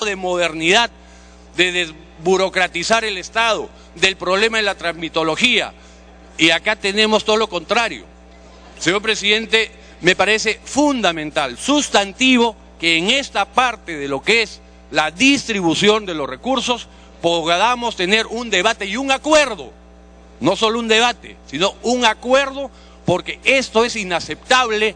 de modernidad, de desburocratizar el Estado, del problema de la tramitología, y acá tenemos todo lo contrario. Señor presidente, me parece fundamental, sustantivo, que en esta parte de lo que es la distribución de los recursos podamos tener un debate y un acuerdo, no solo un debate, sino un acuerdo, porque esto es inaceptable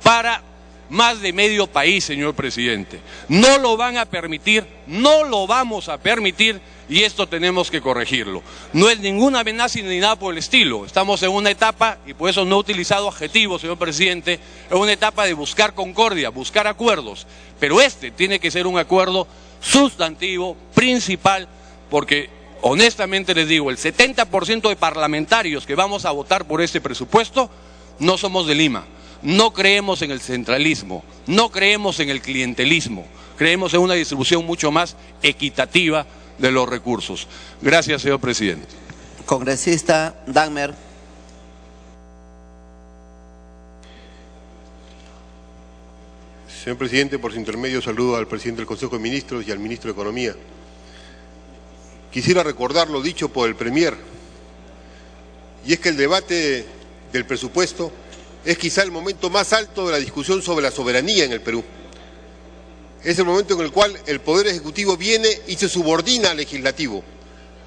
para más de medio país, señor presidente. No lo van a permitir, no lo vamos a permitir, y esto tenemos que corregirlo. No es ninguna amenaza ni nada por el estilo. Estamos en una etapa, y por eso no he utilizado adjetivos, señor presidente, en una etapa de buscar concordia, buscar acuerdos. Pero este tiene que ser un acuerdo sustantivo, principal, porque honestamente les digo, el 70% de parlamentarios que vamos a votar por este presupuesto no somos de Lima. No creemos en el centralismo, no creemos en el clientelismo, creemos en una distribución mucho más equitativa de los recursos. Gracias, señor presidente. Congresista Dagmer. Señor presidente, por su intermedio saludo al presidente del Consejo de Ministros y al ministro de Economía. Quisiera recordar lo dicho por el Premier, y es que el debate del presupuesto es quizá el momento más alto de la discusión sobre la soberanía en el Perú. Es el momento en el cual el Poder Ejecutivo viene y se subordina al Legislativo.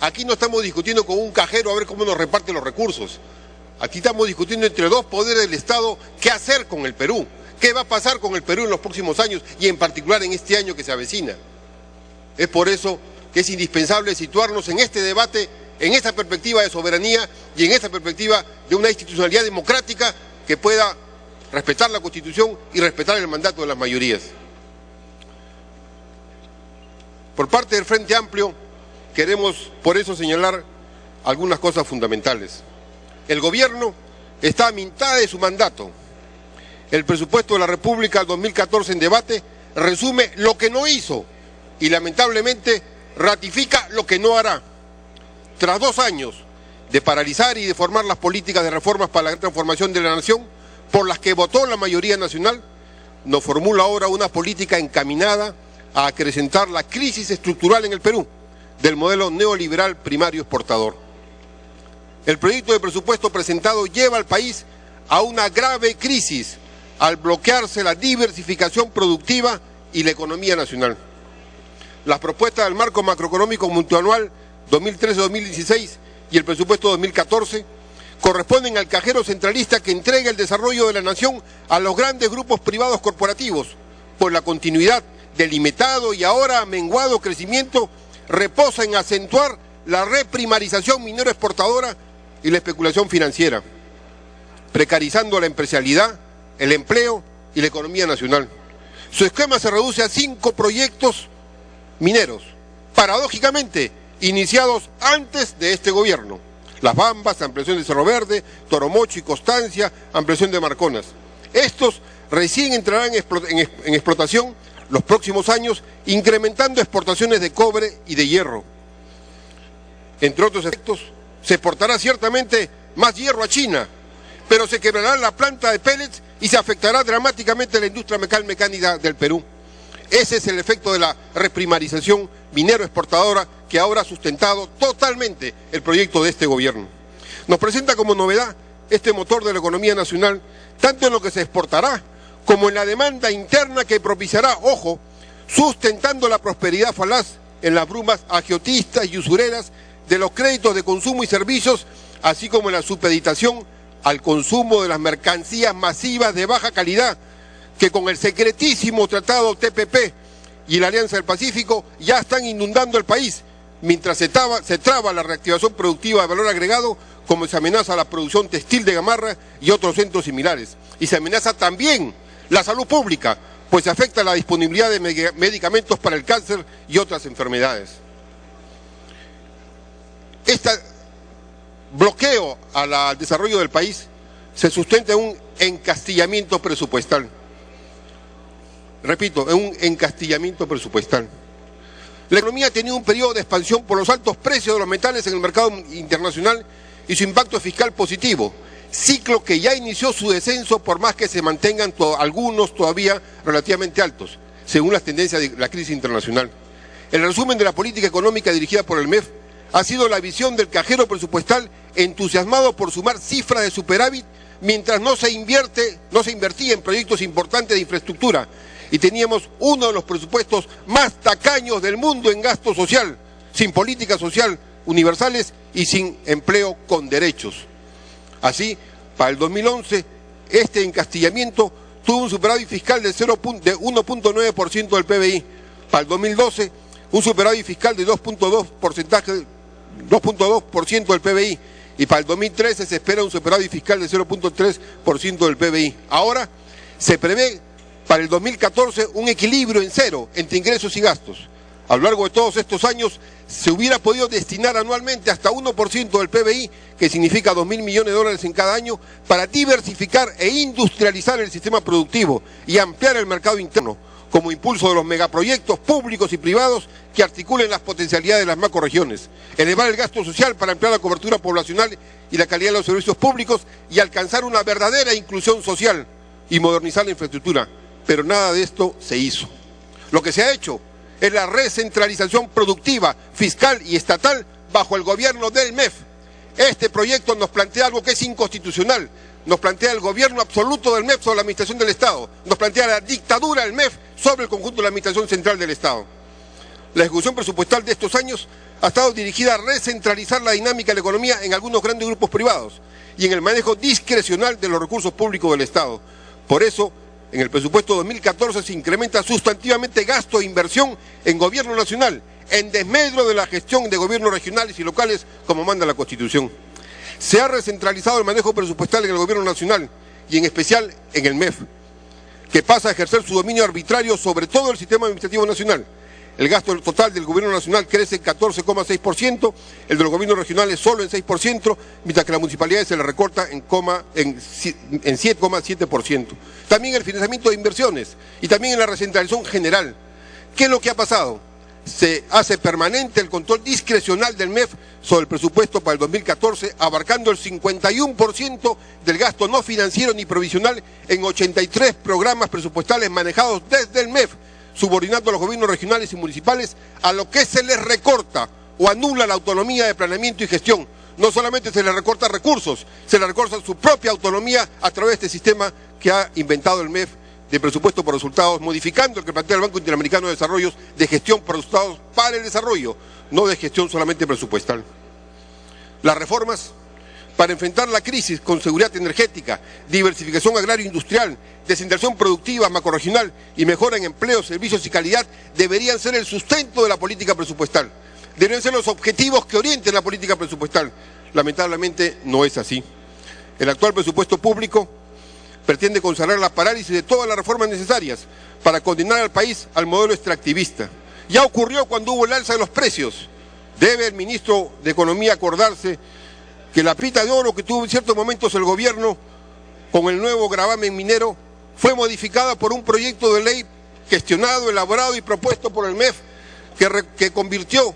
Aquí no estamos discutiendo con un cajero a ver cómo nos reparte los recursos. Aquí estamos discutiendo entre dos poderes del Estado qué hacer con el Perú, qué va a pasar con el Perú en los próximos años y en particular en este año que se avecina. Es por eso que es indispensable situarnos en este debate, en esta perspectiva de soberanía y en esta perspectiva de una institucionalidad democrática que pueda respetar la Constitución y respetar el mandato de las mayorías. Por parte del Frente Amplio, queremos por eso señalar algunas cosas fundamentales. El gobierno está a mitad de su mandato. El presupuesto de la República 2014 en debate resume lo que no hizo y lamentablemente ratifica lo que no hará. Tras 2 años de paralizar y deformar las políticas de reformas para la transformación de la nación, por las que votó la mayoría nacional, nos formula ahora una política encaminada a acrecentar la crisis estructural en el Perú, del modelo neoliberal primario exportador. El proyecto de presupuesto presentado lleva al país a una grave crisis al bloquearse la diversificación productiva y la economía nacional. Las propuestas del marco macroeconómico multianual 2013-2016 y el presupuesto 2014 corresponden al cajero centralista que entrega el desarrollo de la nación a los grandes grupos privados corporativos, pues la continuidad del limitado y ahora menguado crecimiento reposa en acentuar la reprimarización minero exportadora y la especulación financiera, precarizando la empresarialidad, el empleo y la economía nacional. Su esquema se reduce a 5 proyectos mineros, paradójicamente iniciados antes de este gobierno: Las Bambas, ampliación de Cerro Verde, Toromocho y Constancia, ampliación de Marconas. Estos recién entrarán en explotación los próximos años, incrementando exportaciones de cobre y de hierro. Entre otros efectos, se exportará ciertamente más hierro a China, pero se quebrará la planta de pellets y se afectará dramáticamente la industria mecánica del Perú. Ese es el efecto de la reprimarización minero-exportadora que ahora ha sustentado totalmente el proyecto de este gobierno. Nos presenta como novedad este motor de la economía nacional, tanto en lo que se exportará como en la demanda interna que propiciará, ojo, sustentando la prosperidad falaz en las brumas agiotistas y usureras de los créditos de consumo y servicios, así como en la supeditación al consumo de las mercancías masivas de baja calidad, que con el secretísimo tratado TPP y la Alianza del Pacífico ya están inundando el país, mientras se traba la reactivación productiva de valor agregado, como se amenaza la producción textil de Gamarra y otros centros similares. Y se amenaza también la salud pública, pues se afecta la disponibilidad de medicamentos para el cáncer y otras enfermedades. Este bloqueo al desarrollo del país se sustenta en un encastillamiento presupuestal. Repito, en un encastillamiento presupuestal. La economía ha tenido un periodo de expansión por los altos precios de los metales en el mercado internacional y su impacto fiscal positivo, ciclo que ya inició su descenso por más que se mantengan algunos todavía relativamente altos, según las tendencias de la crisis internacional. El resumen de la política económica dirigida por el MEF ha sido la visión del cajero presupuestal entusiasmado por sumar cifras de superávit mientras no se invertía en proyectos importantes de infraestructura y teníamos uno de los presupuestos más tacaños del mundo en gasto social, sin política social universales y sin empleo con derechos. Así, para el 2011, este encastillamiento tuvo un superávit fiscal de 1.9% del PBI. Para el 2012, un superávit fiscal de 2.2% del PBI. Y para el 2013 se espera un superávit fiscal de 0.3% del PBI. Ahora se prevé para el 2014 un equilibrio en cero entre ingresos y gastos. A lo largo de todos estos años se hubiera podido destinar anualmente hasta 1% del PBI, que significa 2.000 millones de dólares en cada año, para diversificar e industrializar el sistema productivo y ampliar el mercado interno, como impulso de los megaproyectos públicos y privados que articulen las potencialidades de las macroregiones, elevar el gasto social para ampliar la cobertura poblacional y la calidad de los servicios públicos y alcanzar una verdadera inclusión social y modernizar la infraestructura. Pero nada de esto se hizo. Lo que se ha hecho es la recentralización productiva, fiscal y estatal bajo el gobierno del MEF. Este proyecto nos plantea algo que es inconstitucional, nos plantea el gobierno absoluto del MEF sobre la administración del Estado, nos plantea la dictadura del MEF sobre el conjunto de la administración central del Estado. La ejecución presupuestal de estos años ha estado dirigida a recentralizar la dinámica de la economía en algunos grandes grupos privados y en el manejo discrecional de los recursos públicos del Estado. Por eso, en el presupuesto 2014 se incrementa sustantivamente gasto e inversión en gobierno nacional, en desmedro de la gestión de gobiernos regionales y locales como manda la Constitución. Se ha recentralizado el manejo presupuestal en el gobierno nacional y en especial en el MEF, que pasa a ejercer su dominio arbitrario sobre todo el sistema administrativo nacional. El gasto total del gobierno nacional crece en 14,6%, el de los gobiernos regionales solo en 6%, mientras que a las municipalidades se le recorta en 7,7%. También el financiamiento de inversiones y también en la recentralización general. ¿Qué es lo que ha pasado? Se hace permanente el control discrecional del MEF sobre el presupuesto para el 2014, abarcando el 51% del gasto no financiero ni provisional en 83 programas presupuestales manejados desde el MEF, subordinando a los gobiernos regionales y municipales a lo que se les recorta o anula la autonomía de planeamiento y gestión. No solamente se les recorta recursos, se les recorta su propia autonomía a través de este sistema que ha inventado el MEF de presupuesto por resultados, modificando el que plantea el Banco Interamericano de Desarrollo de gestión por resultados para el desarrollo, no de gestión solamente presupuestal. Las reformas para enfrentar la crisis con seguridad energética, diversificación agrario-industrial, descentralización productiva, macrorregional y mejora en empleos, servicios y calidad deberían ser el sustento de la política presupuestal. Deberían ser los objetivos que orienten la política presupuestal. Lamentablemente no es así. El actual presupuesto público pretende consagrar la parálisis de todas las reformas necesarias para condenar al país al modelo extractivista. Ya ocurrió cuando hubo el alza de los precios. Debe el ministro de Economía acordarse que la pita de oro que tuvo en ciertos momentos el gobierno con el nuevo gravamen minero fue modificada por un proyecto de ley gestionado, elaborado y propuesto por el MEF que convirtió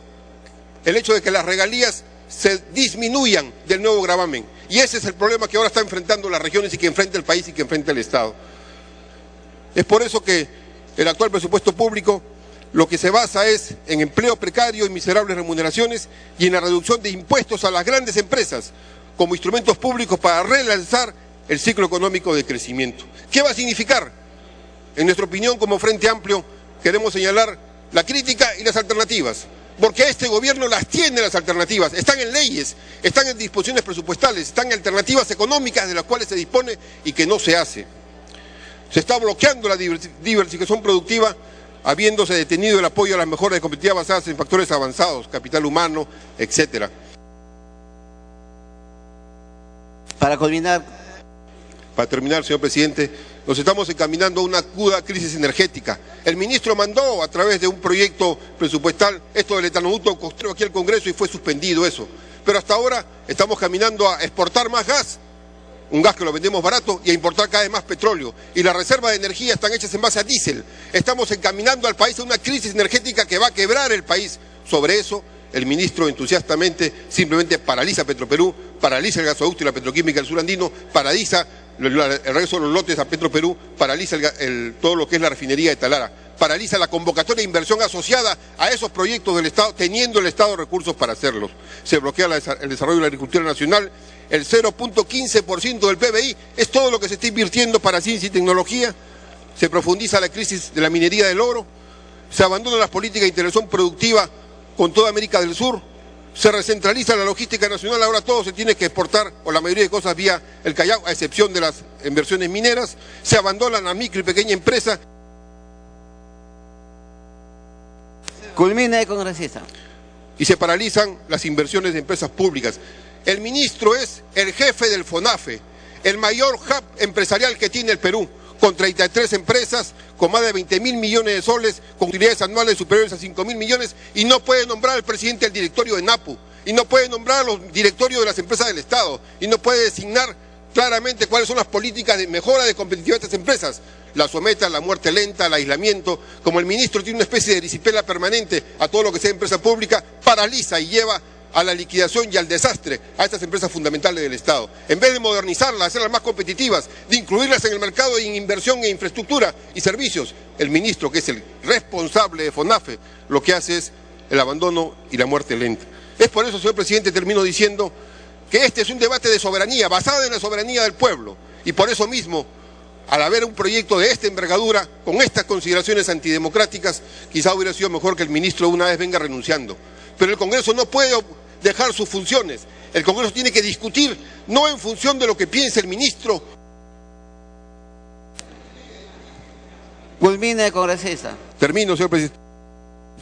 el hecho de que las regalías se disminuyan del nuevo gravamen. Y ese es el problema que ahora está enfrentando las regiones y que enfrenta el país y que enfrenta el Estado. Es por eso que el actual presupuesto público lo que se basa es en empleo precario y miserables remuneraciones y en la reducción de impuestos a las grandes empresas como instrumentos públicos para relanzar el ciclo económico de crecimiento. ¿Qué va a significar? En nuestra opinión, como Frente Amplio, queremos señalar la crítica y las alternativas, porque este gobierno las tiene las alternativas, están en leyes, están en disposiciones presupuestales, están en alternativas económicas de las cuales se dispone y que no se hace. Se está bloqueando la diversificación productiva, habiéndose detenido el apoyo a las mejoras de competitividad basadas en factores avanzados, capital humano, etcétera. Para terminar, señor presidente, nos estamos encaminando a una aguda crisis energética. El ministro mandó a través de un proyecto presupuestal esto del etanoducto costero aquí al Congreso y fue suspendido eso. Pero hasta ahora estamos caminando a exportar más gas, un gas que lo vendemos barato, y a importar cada vez más petróleo. Y las reservas de energía están hechas en base a diésel. Estamos encaminando al país a una crisis energética que va a quebrar el país. Sobre eso, el ministro entusiastamente simplemente paraliza Petroperú, paraliza el gasoducto y la petroquímica del sur andino, paraliza el regreso de los lotes a Petroperú, paraliza todo lo que es la refinería de Talara. paraliza la convocatoria de inversión asociada a esos proyectos del Estado, teniendo el Estado recursos para hacerlos. Se bloquea el desarrollo de la agricultura nacional, el 0.15% del PBI es todo lo que se está invirtiendo para ciencia y tecnología, se profundiza la crisis de la minería del oro, se abandonan las políticas de integración productiva con toda América del Sur, se recentraliza la logística nacional, ahora todo se tiene que exportar, o la mayoría de cosas vía el Callao, a excepción de las inversiones mineras, se abandonan la micro y pequeña empresa. Culmina, congresista. Y se paralizan las inversiones de empresas públicas. El ministro es el jefe del FONAFE, el mayor hub empresarial que tiene el Perú, con 33 empresas, con más de 20.000 millones de soles, con utilidades anuales superiores a 5.000 millones, y no puede nombrar al presidente del directorio de NAPU, y no puede nombrar a los directorios de las empresas del Estado, y no puede designar claramente cuáles son las políticas de mejora de competitividad de estas empresas. La somete a la muerte lenta, al aislamiento. Como el ministro tiene una especie de disciplina permanente a todo lo que sea empresa pública, paraliza y lleva a la liquidación y al desastre a estas empresas fundamentales del Estado. En vez de modernizarlas, hacerlas más competitivas, de incluirlas en el mercado en inversión en infraestructura y servicios, el ministro, que es el responsable de FONAFE, lo que hace es el abandono y la muerte lenta. Es por eso, señor presidente, termino diciendo que este es un debate de soberanía, basado en la soberanía del pueblo, y por eso mismo, al haber un proyecto de esta envergadura, con estas consideraciones antidemocráticas, quizá hubiera sido mejor que el ministro una vez venga renunciando. Pero el Congreso no puede dejar sus funciones. El Congreso tiene que discutir, no en función de lo que piense el ministro. Culmine, congresista. Termino, señor presidente.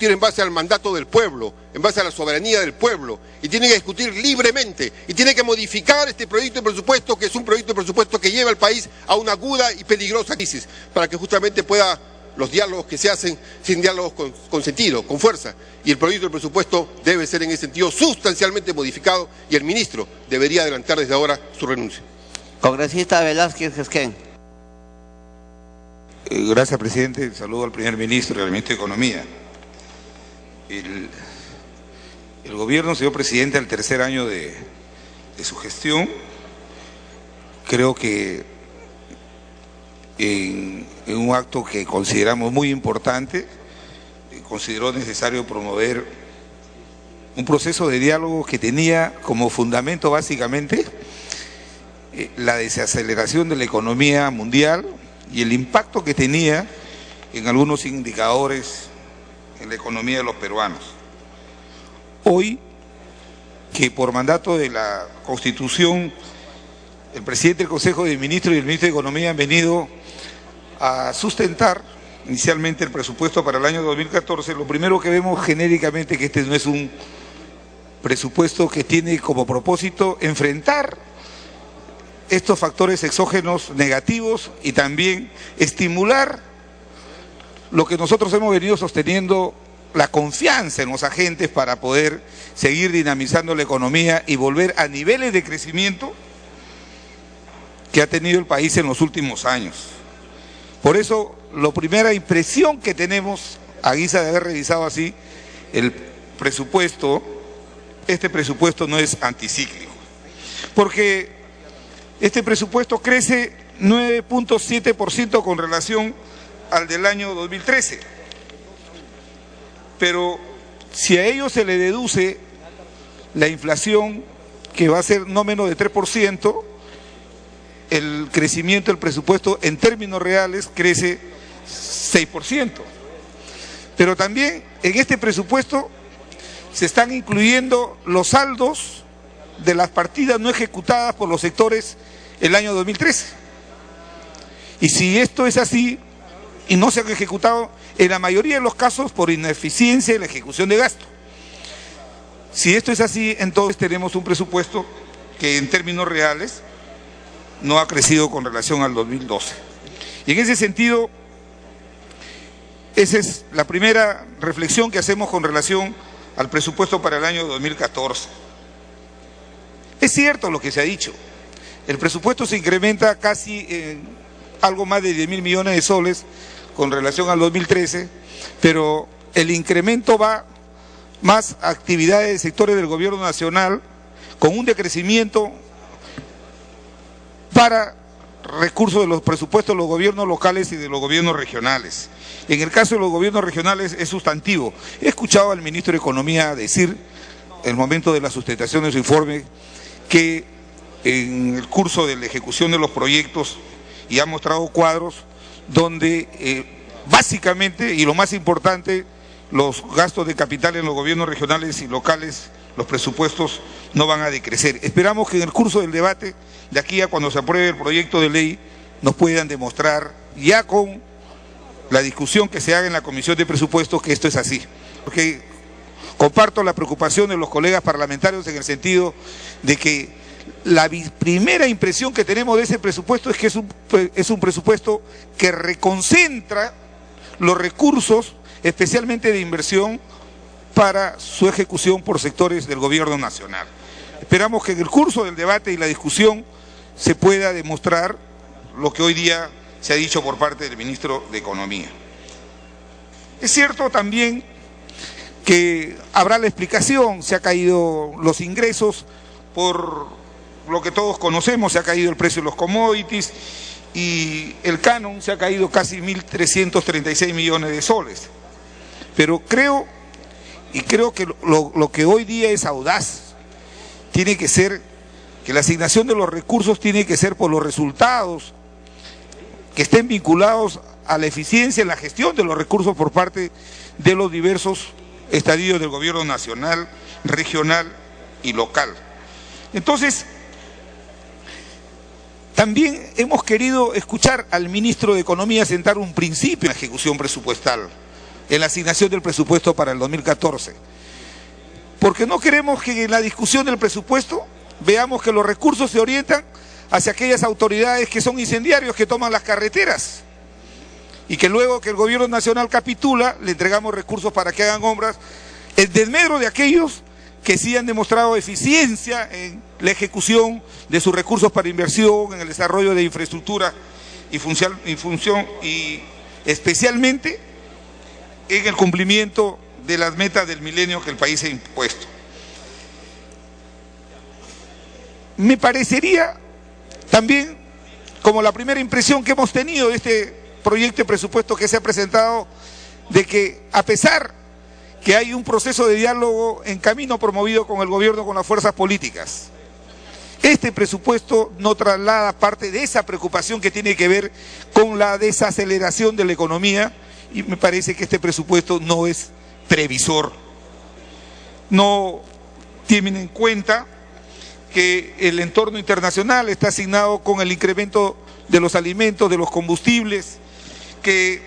En base al mandato del pueblo, en base a la soberanía del pueblo, y tiene que discutir libremente, y tiene que modificar este proyecto de presupuesto, que es un proyecto de presupuesto que lleva al país a una aguda y peligrosa crisis, para que justamente pueda los diálogos que se hacen, sin diálogos con sentido, con fuerza, y el proyecto de presupuesto debe ser en ese sentido sustancialmente modificado, y el ministro debería adelantar desde ahora su renuncia. Congresista Velázquez Esquén. Gracias, presidente. Saludo al primer ministro y al ministro de Economía. El gobierno, señor presidente, al tercer año de su gestión, creo que en un acto que consideramos muy importante, consideró necesario promover un proceso de diálogo que tenía como fundamento básicamente la desaceleración de la economía mundial y el impacto que tenía en algunos indicadores en la economía de los peruanos. Hoy, que por mandato de la Constitución, el presidente del Consejo de Ministros y el ministro de Economía han venido a sustentar inicialmente el presupuesto para el año 2014, lo primero que vemos genéricamente que este no es un presupuesto que tiene como propósito enfrentar estos factores exógenos negativos y también estimular lo que nosotros hemos venido sosteniendo, la confianza en los agentes para poder seguir dinamizando la economía y volver a niveles de crecimiento que ha tenido el país en los últimos años. Por eso, la primera impresión que tenemos, a guisa de haber revisado así el presupuesto, este presupuesto no es anticíclico, porque este presupuesto crece 9.7% con relación al del año 2013. Pero si a ello se le deduce la inflación, que va a ser no menos de 3%, el crecimiento del presupuesto en términos reales crece 6%. Pero también en este presupuesto se están incluyendo los saldos de las partidas no ejecutadas por los sectores el año 2013. Y si esto es así y no se han ejecutado, en la mayoría de los casos por ineficiencia en la ejecución de gasto. Si esto es así, entonces tenemos un presupuesto que en términos reales no ha crecido con relación al 2012. Y en ese sentido, esa es la primera reflexión que hacemos con relación al presupuesto para el año 2014. Es cierto lo que se ha dicho, el presupuesto se incrementa casi en algo más de 10.000 millones de soles con relación al 2013, pero el incremento va más a actividades de sectores del gobierno nacional con un decrecimiento para recursos de los presupuestos de los gobiernos locales y de los gobiernos regionales. En el caso de los gobiernos regionales es sustantivo. He escuchado al ministro de Economía decir, en el momento de la sustentación de su informe, que en el curso de la ejecución de los proyectos, y ha mostrado cuadros donde básicamente, y lo más importante, los gastos de capital en los gobiernos regionales y locales, los presupuestos no van a decrecer. Esperamos que en el curso del debate, de aquí a cuando se apruebe el proyecto de ley, nos puedan demostrar, ya con la discusión que se haga en la Comisión de Presupuestos, que esto es así. Porque comparto la preocupación de los colegas parlamentarios en el sentido de que la primera impresión que tenemos de ese presupuesto es que es un presupuesto que reconcentra los recursos, especialmente de inversión, para su ejecución por sectores del gobierno nacional. Esperamos que en el curso del debate y la discusión se pueda demostrar lo que hoy día se ha dicho por parte del ministro de Economía. Es cierto también que habrá la explicación, se han caído los ingresos por lo que todos conocemos, se ha caído el precio de los commodities y el canon se ha caído casi 1.336 millones de soles. Pero creo que lo que hoy día es audaz tiene que ser que la asignación de los recursos tiene que ser por los resultados que estén vinculados a la eficiencia en la gestión de los recursos por parte de los diversos estadios del gobierno nacional, regional y local. Entonces, también hemos querido escuchar al ministro de Economía sentar un principio en la ejecución presupuestal, en la asignación del presupuesto para el 2014. Porque no queremos que en la discusión del presupuesto veamos que los recursos se orientan hacia aquellas autoridades que son incendiarios, que toman las carreteras, y que luego que el gobierno nacional capitula, le entregamos recursos para que hagan obras, en desmedro de aquellos que sí han demostrado eficiencia en la ejecución de sus recursos para inversión, en el desarrollo de infraestructura y especialmente en el cumplimiento de las metas del milenio que el país ha impuesto. Me parecería también, como la primera impresión que hemos tenido de este proyecto de presupuesto que se ha presentado, de que a pesar que hay un proceso de diálogo en camino promovido con el gobierno, con las fuerzas políticas, este presupuesto no traslada parte de esa preocupación que tiene que ver con la desaceleración de la economía, y me parece que este presupuesto no es previsor. No tienen en cuenta que el entorno internacional está asignado con el incremento de los alimentos, de los combustibles, que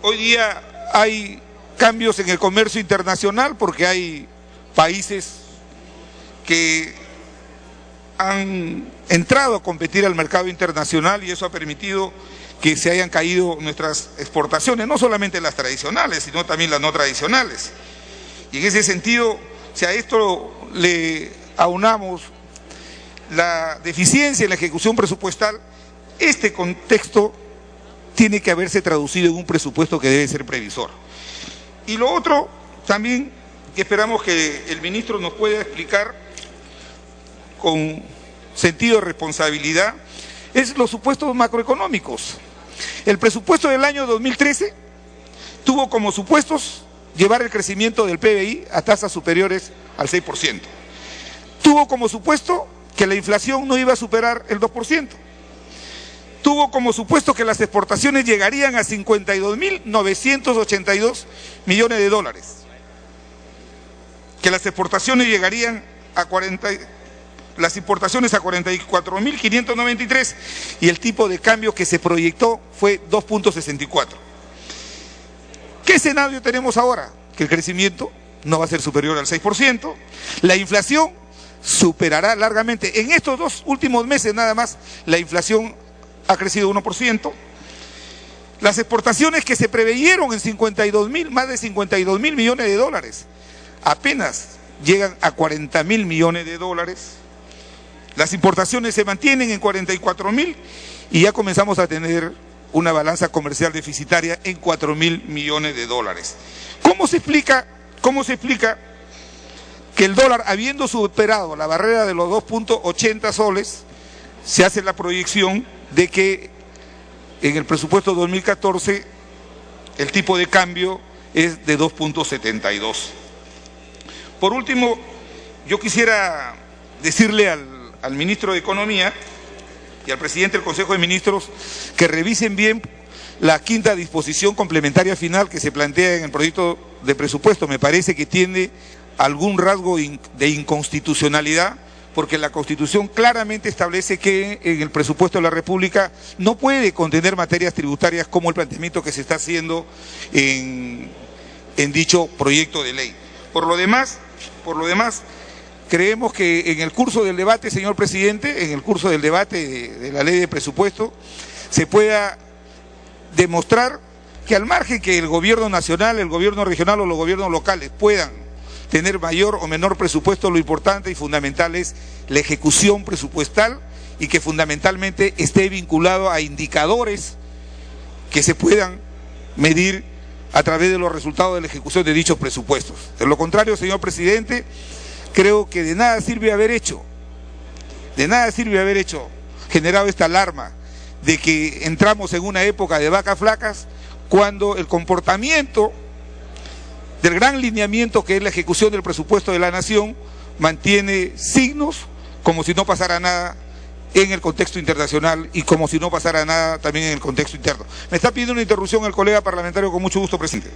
hoy día hay cambios en el comercio internacional porque hay países que han entrado a competir al mercado internacional y eso ha permitido que se hayan caído nuestras exportaciones, no solamente las tradicionales, sino también las no tradicionales. Y en ese sentido, si a esto le aunamos la deficiencia en la ejecución presupuestal, este contexto tiene que haberse traducido en un presupuesto que debe ser previsor. Y lo otro también que esperamos que el ministro nos pueda explicar con sentido de responsabilidad es los supuestos macroeconómicos. El presupuesto del año 2013 tuvo como supuestos llevar el crecimiento del PBI a tasas superiores al 6%. Tuvo como supuesto que la inflación no iba a superar el 2%. Tuvo como supuesto que las exportaciones llegarían a 52.982 millones de dólares. Que las exportaciones llegarían a las importaciones a 44.593 y el tipo de cambio que se proyectó fue 2.64. ¿Qué escenario tenemos ahora? Que el crecimiento no va a ser superior al 6%, la inflación superará largamente. En estos 2 últimos meses nada más, la inflación ha crecido 1%. Las exportaciones que se preveyeron en más de 52.000 millones de dólares, apenas llegan a 40.000 millones de dólares. Las importaciones se mantienen en 44.000 y ya comenzamos a tener una balanza comercial deficitaria en 4.000 millones de dólares. ¿Cómo se explica que el dólar, habiendo superado la barrera de los 2.80 soles, se hace la proyección de que en el presupuesto 2014 el tipo de cambio es de 2.72. Por último, yo quisiera decirle al ministro de Economía y al presidente del Consejo de Ministros que revisen bien la quinta disposición complementaria final que se plantea en el proyecto de presupuesto. Me parece que tiene algún rasgo de inconstitucionalidad, porque la Constitución claramente establece que en el presupuesto de la República no puede contener materias tributarias como el planteamiento que se está haciendo en dicho proyecto de ley. Por lo demás, creemos que en el curso del debate, señor presidente, en el curso del debate de la ley de presupuesto, se pueda demostrar que al margen que el gobierno nacional, el gobierno regional o los gobiernos locales puedan tener mayor o menor presupuesto, lo importante y fundamental es la ejecución presupuestal y que fundamentalmente esté vinculado a indicadores que se puedan medir a través de los resultados de la ejecución de dichos presupuestos. De lo contrario, señor presidente, creo que de nada sirve haber hecho, generado esta alarma de que entramos en una época de vacas flacas, cuando el comportamiento del gran lineamiento que es la ejecución del presupuesto de la nación mantiene signos como si no pasara nada en el contexto internacional y como si no pasara nada también en el contexto interno. Me está pidiendo una interrupción el colega parlamentario, con mucho gusto, presidente.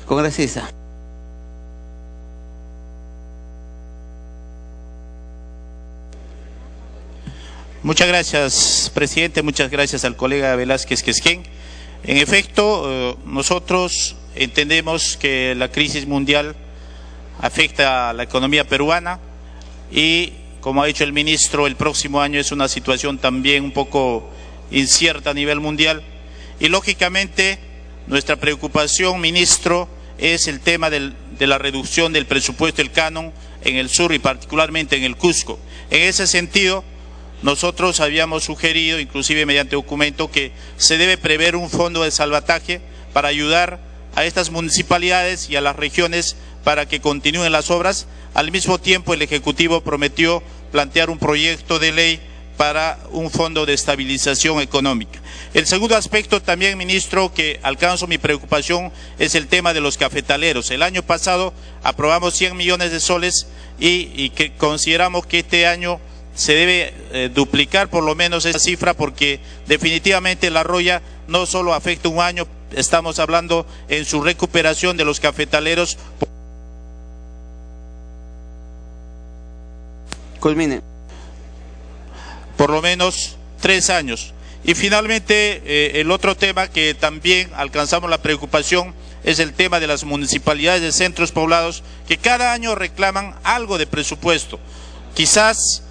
Congresista. Muchas gracias, presidente. Muchas gracias al colega Velázquez Quesquén. En efecto, nosotros entendemos que la crisis mundial afecta a la economía peruana y, como ha dicho el ministro, el próximo año es una situación también un poco incierta a nivel mundial. Y lógicamente nuestra preocupación, ministro, es el tema de la reducción del presupuesto del canon en el sur y particularmente en el Cusco. En ese sentido, nosotros habíamos sugerido, inclusive mediante documento, que se debe prever un fondo de salvataje para ayudar a estas municipalidades y a las regiones para que continúen las obras. Al mismo tiempo, el Ejecutivo prometió plantear un proyecto de ley para un fondo de estabilización económica. El segundo aspecto también, ministro, que alcanzo mi preocupación, es el tema de los cafetaleros. El año pasado aprobamos 100 millones de soles y que consideramos que este año se debe duplicar por lo menos esa cifra, porque definitivamente la roya no solo afecta un año, estamos hablando en su recuperación de los cafetaleros. Culmine. Por lo menos 3 años. Y finalmente, el otro tema que también alcanzamos la preocupación es el tema de las municipalidades de centros poblados, que cada año reclaman algo de presupuesto. Quizás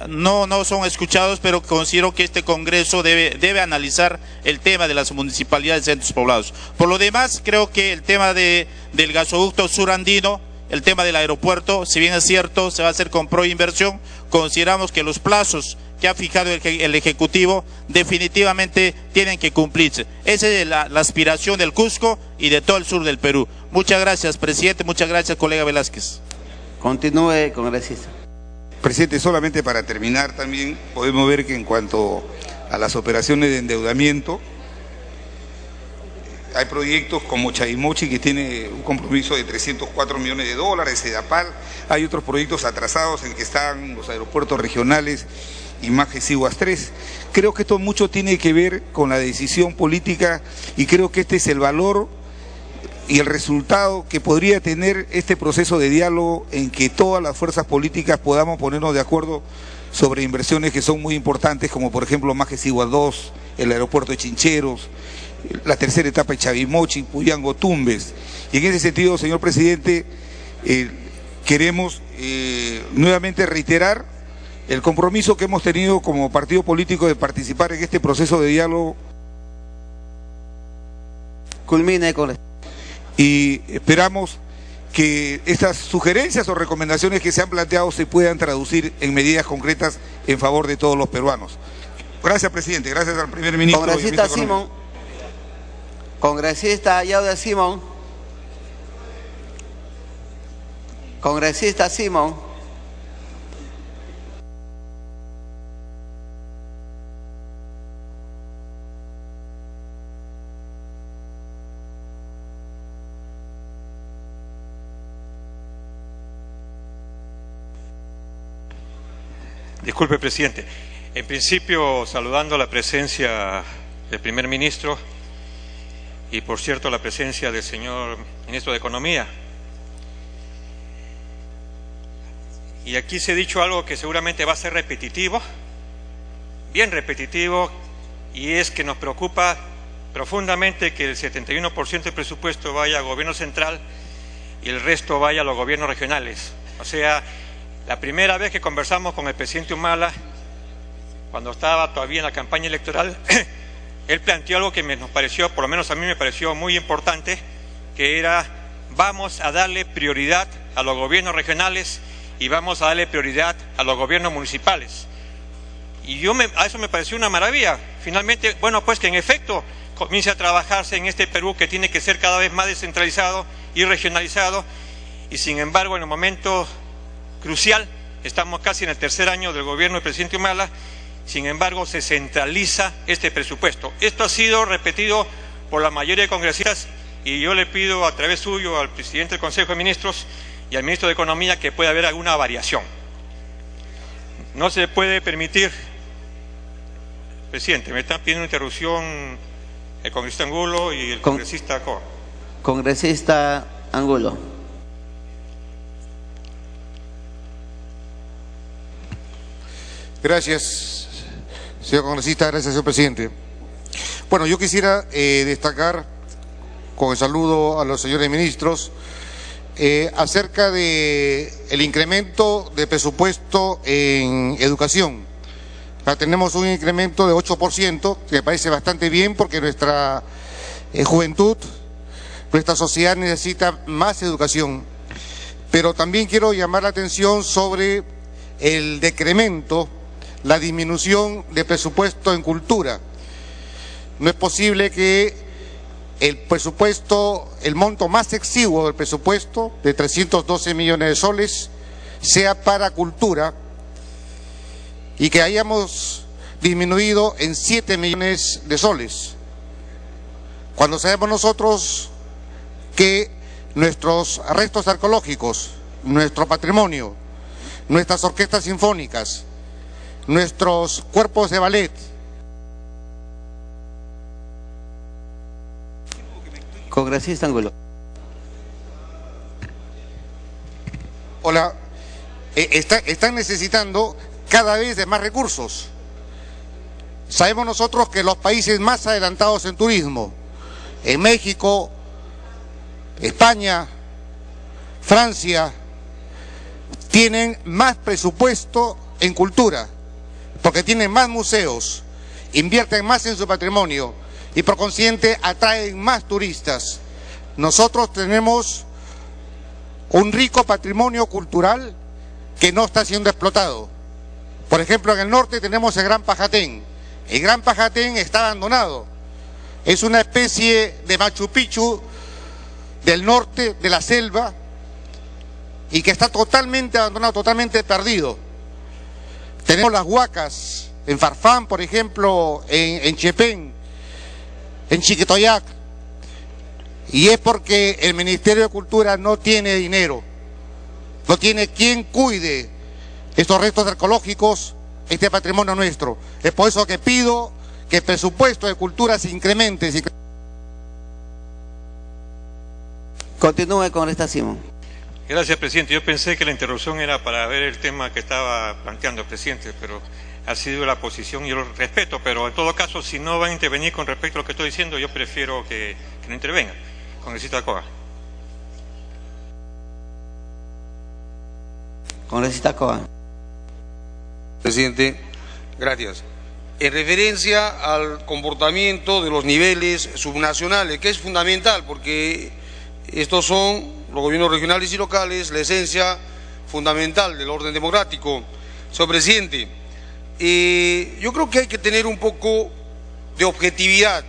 no son escuchados, pero considero que este Congreso debe analizar el tema de las municipalidades de centros poblados. Por lo demás, creo que el tema del gasoducto surandino, el tema del aeropuerto, si bien es cierto, se va a hacer con proinversión, consideramos que los plazos que ha fijado el Ejecutivo definitivamente tienen que cumplirse. Esa es la aspiración del Cusco y de todo el sur del Perú. Muchas gracias, presidente. Muchas gracias, colega Velázquez. Continúe, congresista. Presidente, solamente para terminar también podemos ver que en cuanto a las operaciones de endeudamiento, hay proyectos como Chavimochi, que tiene un compromiso de 304 millones de dólares, EDAPAL, hay otros proyectos atrasados en que están los aeropuertos regionales y Majesiguas 3. Creo que esto mucho tiene que ver con la decisión política y creo que este es el valor y el resultado que podría tener este proceso de diálogo, en que todas las fuerzas políticas podamos ponernos de acuerdo sobre inversiones que son muy importantes, como por ejemplo Majesiguas 2, el aeropuerto de Chincheros, la tercera etapa de Chavimochi, Puyango, Tumbes. Y en ese sentido, señor presidente, queremos nuevamente reiterar el compromiso que hemos tenido como partido político de participar en este proceso de diálogo. Culmine con... Y esperamos que estas sugerencias o recomendaciones que se han planteado se puedan traducir en medidas concretas en favor de todos los peruanos. Gracias, presidente. Gracias al primer ministro. Congresista Simón. Congresista Yaude Simón. Congresista Simón. Disculpe, presidente. En principio, saludando la presencia del primer ministro y, por cierto, la presencia del señor ministro de Economía. Y aquí se ha dicho algo que seguramente va a ser repetitivo, bien repetitivo, y es que nos preocupa profundamente que el 71% del presupuesto vaya al gobierno central y el resto vaya a los gobiernos regionales. O sea, la primera vez que conversamos con el presidente Humala, cuando estaba todavía en la campaña electoral, él planteó algo que nos pareció, por lo menos a mí me pareció muy importante, que era: vamos a darle prioridad a los gobiernos regionales y vamos a darle prioridad a los gobiernos municipales. Y a eso me pareció una maravilla. Finalmente, bueno, pues que en efecto comience a trabajarse en este Perú que tiene que ser cada vez más descentralizado y regionalizado, y sin embargo en el momento crucial, estamos casi en el tercer año del gobierno del presidente Humala, sin embargo se centraliza este presupuesto. Esto ha sido repetido por la mayoría de congresistas, y yo le pido a través suyo al presidente del Consejo de Ministros y al ministro de Economía que pueda haber alguna variación. No se puede permitir, presidente, me están pidiendo una interrupción el congresista Angulo y el congresista Coa. Congresista Angulo. Gracias, señor congresista. Gracias, señor presidente. Bueno, yo quisiera destacar, con el saludo a los señores ministros, acerca de el incremento de presupuesto en educación. Tenemos un incremento de 8%, que me parece bastante bien, porque nuestra juventud, nuestra sociedad necesita más educación. Pero también quiero llamar la atención sobre el decremento, la disminución de presupuesto en cultura. No es posible que el presupuesto, el monto más exiguo del presupuesto, de 312 millones de soles, sea para cultura, y que hayamos disminuido en 7 millones de soles, cuando sabemos nosotros que nuestros restos arqueológicos, nuestro patrimonio, nuestras orquestas sinfónicas, nuestros cuerpos de ballet, Congresista Angulo. Hola, están necesitando cada vez de más recursos. Sabemos nosotros que los países más adelantados en turismo, en México, España, Francia, tienen más presupuesto en cultura, porque tienen más museos, invierten más en su patrimonio y por consiguiente atraen más turistas. Nosotros tenemos un rico patrimonio cultural que no está siendo explotado. Por ejemplo, en el norte tenemos el Gran Pajatén. El Gran Pajatén está abandonado. Es una especie de Machu Picchu del norte, de la selva, y que está totalmente abandonado, totalmente perdido. Tenemos las huacas en Farfán, por ejemplo, en Chepén, en Chiquitoyac, y es porque el Ministerio de Cultura no tiene dinero, no tiene quien cuide estos restos arqueológicos, este patrimonio nuestro. Es por eso que pido que el presupuesto de cultura se incremente. Continúe, congresista Simón. Gracias, presidente. Yo pensé que la interrupción era para ver el tema que estaba planteando el presidente, pero ha sido la posición y yo lo respeto, pero en todo caso, si no van a intervenir con respecto a lo que estoy diciendo, yo prefiero que no intervengan. Congresista Coa. Congresista Coa. Presidente, gracias. En referencia al comportamiento de los niveles subnacionales, que es fundamental, porque estos son los gobiernos regionales y locales, la esencia fundamental del orden democrático. Señor presidente, yo creo que hay que tener un poco de objetividad,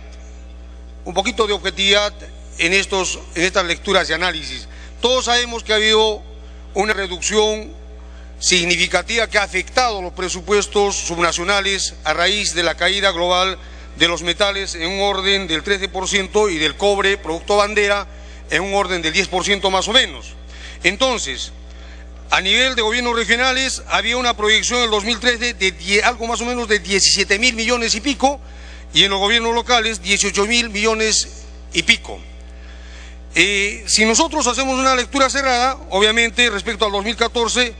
un poquito de objetividad en estas lecturas y análisis. Todos sabemos que ha habido una reducción significativa que ha afectado los presupuestos subnacionales a raíz de la caída global de los metales en un orden del 13% y del cobre, producto bandera, en un orden del 10% más o menos. Entonces, A nivel de gobiernos regionales había una proyección en el 2013 de algo más o menos de 17.000 millones y pico, y en los gobiernos locales 18.000 millones y pico. Si nosotros hacemos una lectura cerrada, obviamente respecto al 2014,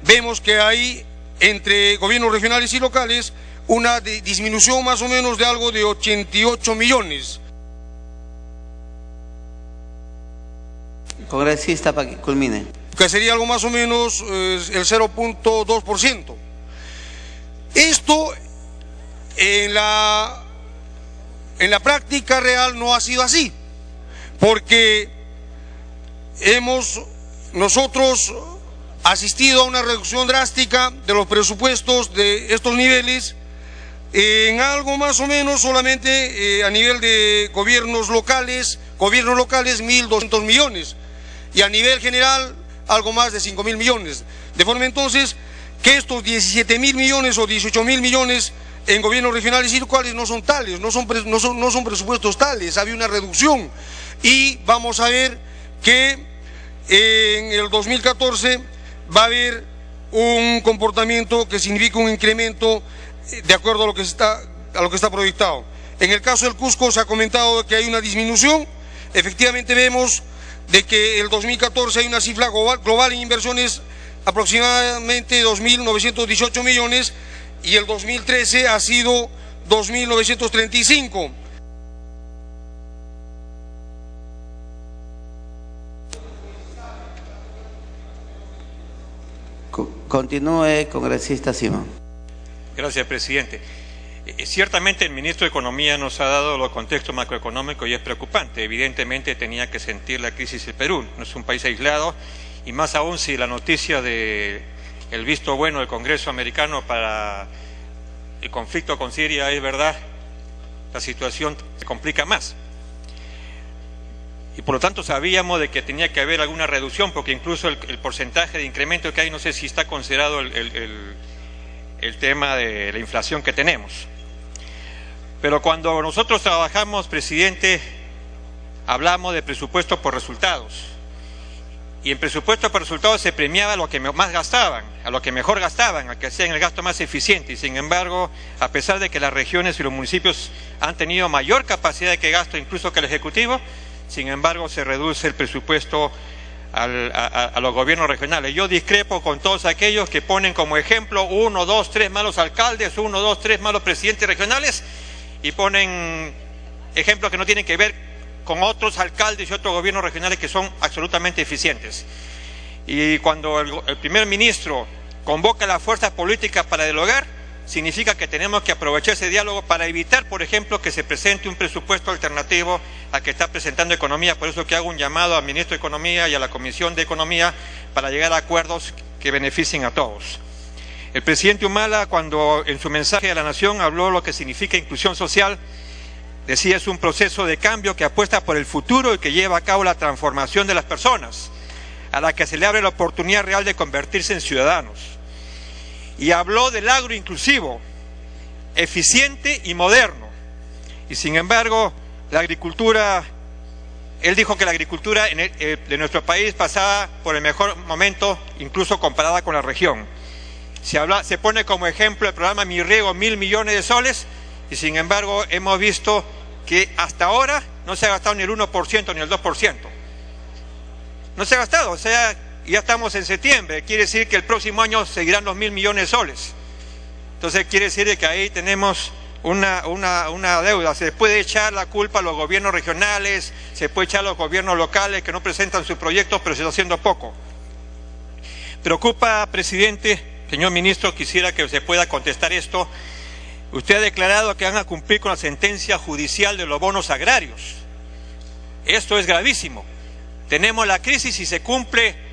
vemos que hay entre gobiernos regionales y locales una disminución más o menos de algo de 88 millones. Congresista, para que culmine. Que sería algo más o menos el 0.2%. Esto en la práctica real no ha sido así, porque hemos nosotros asistido a una reducción drástica de los presupuestos de estos niveles en algo más o menos solamente a nivel de gobiernos locales 1.200 millones, y a nivel general algo más de 5.000 millones, de forma entonces que estos 17.000 millones o 18.000 millones en gobiernos regionales y locales no son tales, no son presupuestos tales, había una reducción, y vamos a ver que en el 2014 va a haber un comportamiento que significa un incremento de acuerdo a lo que está proyectado. En el caso del Cusco se ha comentado que hay una disminución. Efectivamente vemos de que el 2014 hay una cifra global en inversiones aproximadamente 2.918 millones y el 2013 ha sido 2.935. Continúe, congresista Simón. Gracias, presidente. Ciertamente el ministro de Economía nos ha dado los contextos macroeconómicos y es preocupante. Evidentemente tenía que sentir la crisis del Perú, no es un país aislado, y más aún si la noticia de el visto bueno del Congreso americano para el conflicto con Siria es verdad, la situación se complica más. Y por lo tanto sabíamos de que tenía que haber alguna reducción, porque incluso el porcentaje de incremento que hay, no sé si está considerado el tema de la inflación que tenemos. Pero cuando nosotros trabajamos, presidente, hablamos de presupuesto por resultados. Y en presupuesto por resultados se premiaba a los que más gastaban, a los que mejor gastaban, a que hacían el gasto más eficiente. Y sin embargo, a pesar de que las regiones y los municipios han tenido mayor capacidad de gasto incluso que el Ejecutivo, sin embargo se reduce el presupuesto a los gobiernos regionales. Yo discrepo con todos aquellos que ponen como ejemplo 1, 2, 3 malos alcaldes, 1, 2, 3 malos presidentes regionales, y ponen ejemplos que no tienen que ver con otros alcaldes y otros gobiernos regionales que son absolutamente eficientes. Y cuando el primer ministro convoca a las fuerzas políticas para dialogar, significa que tenemos que aprovechar ese diálogo para evitar, por ejemplo, que se presente un presupuesto alternativo al que está presentando Economía. Por eso que hago un llamado al ministro de Economía y a la Comisión de Economía para llegar a acuerdos que beneficien a todos. El presidente Humala, cuando en su mensaje a la Nación habló lo que significa inclusión social, decía es un proceso de cambio que apuesta por el futuro y que lleva a cabo la transformación de las personas, a la que se le abre la oportunidad real de convertirse en ciudadanos. Y habló del agro inclusivo, eficiente y moderno. Y sin embargo, la agricultura, él dijo que la agricultura de nuestro país pasaba por el mejor momento, incluso comparada con la región. Se pone como ejemplo el programa Mi Riego, 1.000 millones de soles, y sin embargo hemos visto que hasta ahora no se ha gastado ni el 1% ni el 2%. No se ha gastado, o sea, ya estamos en septiembre, quiere decir que el próximo año seguirán los 1.000 millones de soles. Entonces quiere decir que ahí tenemos una deuda. Se puede echar la culpa a los gobiernos regionales, se puede echar a los gobiernos locales que no presentan sus proyectos, pero se está haciendo poco. Preocupa, presidente, señor ministro, quisiera que se pueda contestar esto. Usted ha declarado que van a cumplir con la sentencia judicial de los bonos agrarios. Esto es gravísimo. Tenemos la crisis y se cumple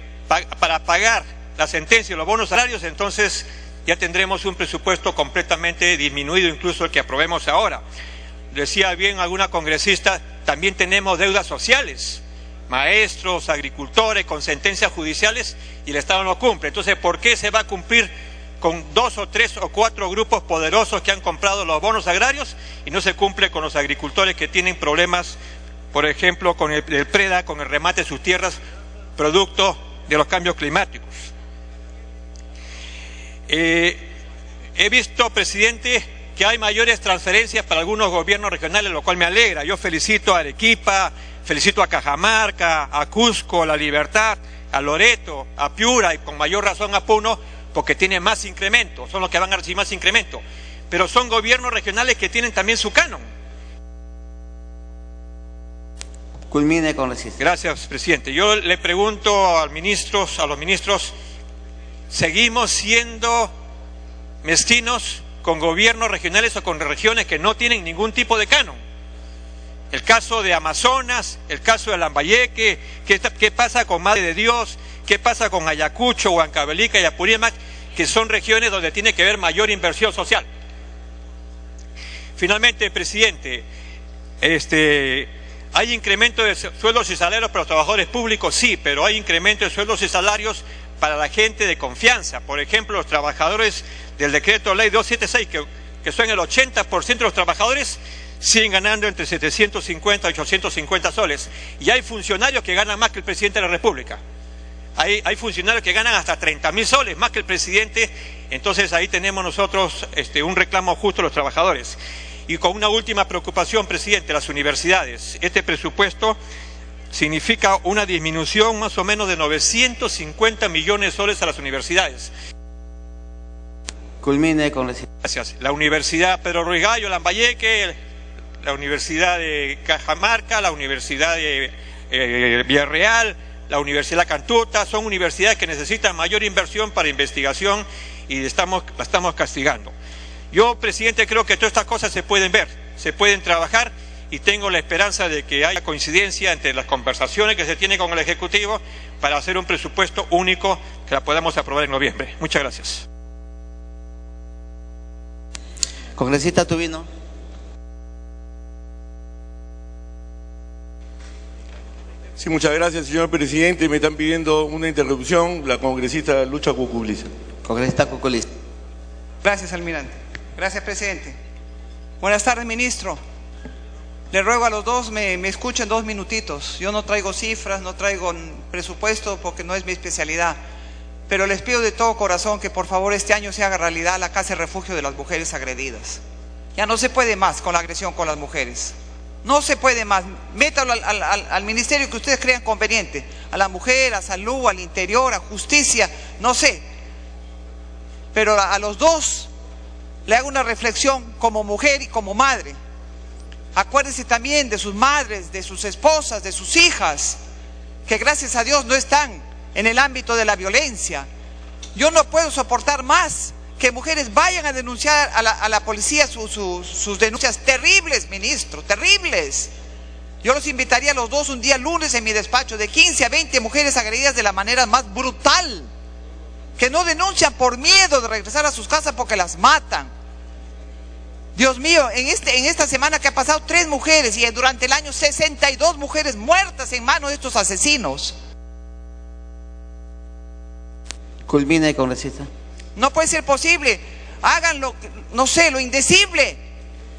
para pagar la sentencia de los bonos agrarios, entonces ya tendremos un presupuesto completamente disminuido, incluso el que aprobemos ahora. Decía bien alguna congresista, también tenemos deudas sociales, maestros, agricultores con sentencias judiciales y el Estado no cumple. Entonces, ¿por qué se va a cumplir con 2 o 3 o 4 grupos poderosos que han comprado los bonos agrarios y no se cumple con los agricultores que tienen problemas, por ejemplo, con el PREDA, con el remate de sus tierras, producto de los cambios climáticos? He visto, presidente, que hay mayores transferencias para algunos gobiernos regionales, lo cual me alegra. Yo felicito a Arequipa, felicito a Cajamarca, a Cusco, a La Libertad, a Loreto, a Piura y con mayor razón a Puno, porque tiene más incremento, son los que van a recibir más incremento. Pero son gobiernos regionales que tienen también su canon. Culmine con la cita. Gracias, presidente. Yo le pregunto a los ministros, ¿seguimos siendo mezquinos con gobiernos regionales o con regiones que no tienen ningún tipo de canon? El caso de Amazonas, el caso de Lambayeque, ¿qué pasa con Madre de Dios? ¿Qué pasa con Ayacucho, Huancavelica y Apurímac, que son regiones donde tiene que haber mayor inversión social? Finalmente, presidente, ¿hay incremento de sueldos y salarios para los trabajadores públicos? Sí, pero hay incremento de sueldos y salarios para la gente de confianza. Por ejemplo, los trabajadores del decreto ley 276, que son el 80% de los trabajadores, siguen ganando entre 750 y 850 soles. Y hay funcionarios que ganan más que el presidente de la República. Hay funcionarios que ganan hasta 30.000 soles, más que el presidente. Entonces ahí tenemos nosotros un reclamo justo a los trabajadores. Y con una última preocupación, presidente, las universidades. Este presupuesto significa una disminución más o menos de 950 millones de soles a las universidades. Culmine con la cita. Gracias. La Universidad Pedro Ruiz Gallo, Lambayeque, la Universidad de Cajamarca, la Universidad de Villarreal, la Universidad de La Cantuta, son universidades que necesitan mayor inversión para investigación y la estamos castigando. Yo, presidente, creo que todas estas cosas se pueden ver, se pueden trabajar y tengo la esperanza de que haya coincidencia entre las conversaciones que se tienen con el Ejecutivo para hacer un presupuesto único que la podamos aprobar en noviembre. Muchas gracias. Congresista Tubino. Sí, muchas gracias, señor presidente. Me están pidiendo una interrupción, la congresista Lucha Cuculiza. Congresista Cuculiza. Gracias, almirante. Gracias, presidente. Buenas tardes, ministro. Le ruego a los dos me escuchen 2 minutitos. Yo no traigo cifras, no traigo presupuesto porque no es mi especialidad. Pero les pido de todo corazón que por favor este año se haga realidad la casa de refugio de las mujeres agredidas. Ya no se puede más con la agresión con las mujeres. No se puede más. Métalo al ministerio que ustedes crean conveniente. A la mujer, a salud, al interior, a justicia, no sé. Pero a los dos le hago una reflexión como mujer y como madre. Acuérdense también de sus madres, de sus esposas, de sus hijas, que gracias a Dios no están en el ámbito de la violencia. Yo no puedo soportar más que mujeres vayan a denunciar a la policía sus denuncias terribles, ministro, terribles. Yo los invitaría a los dos un día lunes en mi despacho, de 15 a 20 mujeres agredidas de la manera más brutal, que no denuncian por miedo de regresar a sus casas porque las matan. Dios mío, en esta semana que ha pasado 3 mujeres y durante el año 62 mujeres muertas en manos de estos asesinos. Culmine, congresista. No puede ser posible. Háganlo, no sé, lo indecible.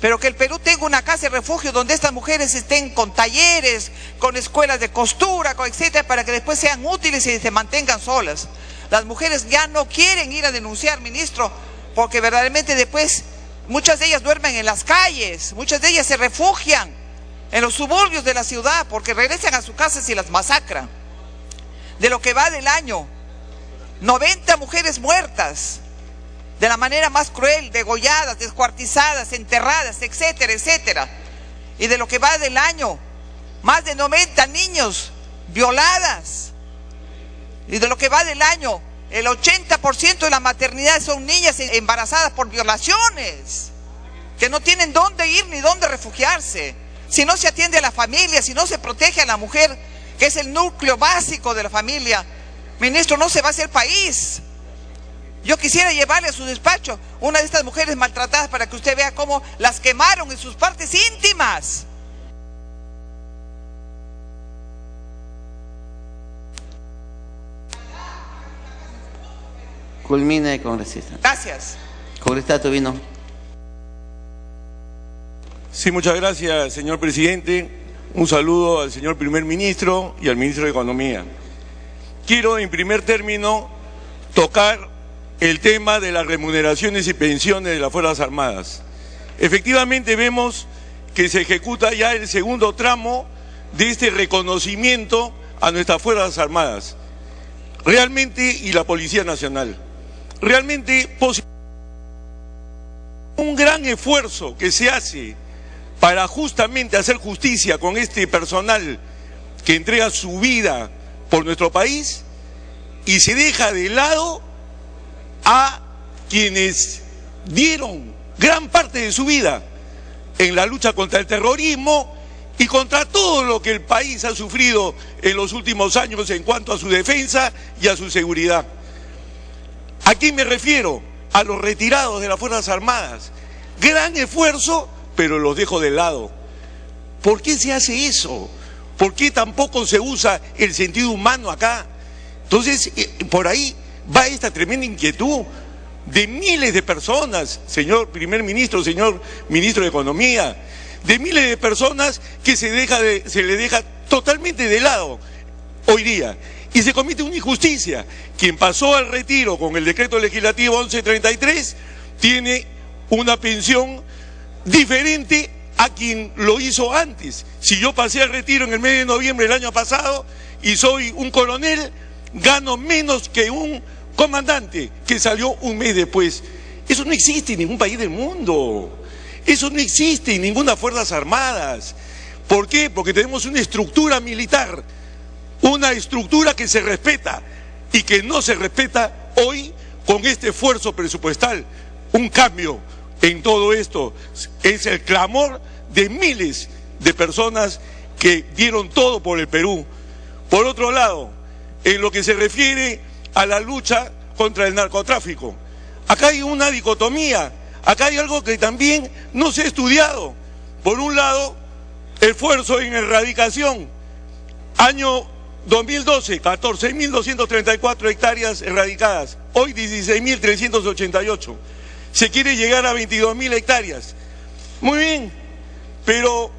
Pero que el Perú tenga una casa de refugio donde estas mujeres estén con talleres, con escuelas de costura, con etcétera, para que después sean útiles y se mantengan solas. Las mujeres ya no quieren ir a denunciar, ministro, porque verdaderamente después muchas de ellas duermen en las calles, muchas de ellas se refugian en los suburbios de la ciudad porque regresan a sus casas y las masacran. De lo que va del año, 90 mujeres muertas de la manera más cruel, degolladas, descuartizadas, enterradas, etcétera, etcétera. Y de lo que va del año, más de 90 niños violadas. Y de lo que va del año, el 80% de la maternidad son niñas embarazadas por violaciones, que no tienen dónde ir ni dónde refugiarse. Si no se atiende a la familia, si no se protege a la mujer, que es el núcleo básico de la familia, ministro, no se va a hacer país. Yo quisiera llevarle a su despacho una de estas mujeres maltratadas para que usted vea cómo las quemaron en sus partes íntimas. Culmine, congresista. Gracias. Congresista Tubino. Sí, muchas gracias, señor presidente. Un saludo al señor primer ministro y al ministro de Economía. Quiero, en primer término, tocar el tema de las remuneraciones y pensiones de las Fuerzas Armadas. Efectivamente vemos que se ejecuta ya el segundo tramo de este reconocimiento a nuestras Fuerzas Armadas. Realmente, y la Policía Nacional. Realmente un gran esfuerzo que se hace para justamente hacer justicia con este personal que entrega su vida por nuestro país y se deja de lado a quienes dieron gran parte de su vida en la lucha contra el terrorismo y contra todo lo que el país ha sufrido en los últimos años en cuanto a su defensa y a su seguridad. ¿A quién me refiero? A los retirados de las Fuerzas Armadas. Gran esfuerzo, pero los dejo de lado. ¿Por qué se hace eso? ¿Por qué tampoco se usa el sentido humano acá? Entonces, por ahí va esta tremenda inquietud de miles de personas, señor primer ministro, señor ministro de Economía, de miles de personas que se le deja totalmente de lado hoy día. Y se comete una injusticia. Quien pasó al retiro con el decreto legislativo 1133 tiene una pensión diferente a quien lo hizo antes. Si yo pasé al retiro en el mes de noviembre del año pasado y soy un coronel, gano menos que un comandante que salió un mes después. Eso no existe en ningún país del mundo. Eso no existe en ninguna Fuerzas Armadas. ¿Por qué? Porque tenemos una estructura militar, una estructura que se respeta y que no se respeta hoy con este esfuerzo presupuestal. Un cambio en todo esto es el clamor de miles de personas que dieron todo por el Perú. Por otro lado, en lo que se refiere a la lucha contra el narcotráfico, acá hay una dicotomía, acá hay algo que también no se ha estudiado. Por un lado, esfuerzo en erradicación, año 2012, 14.234 hectáreas erradicadas, hoy 16.388. Se quiere llegar a 22.000 hectáreas. Muy bien, pero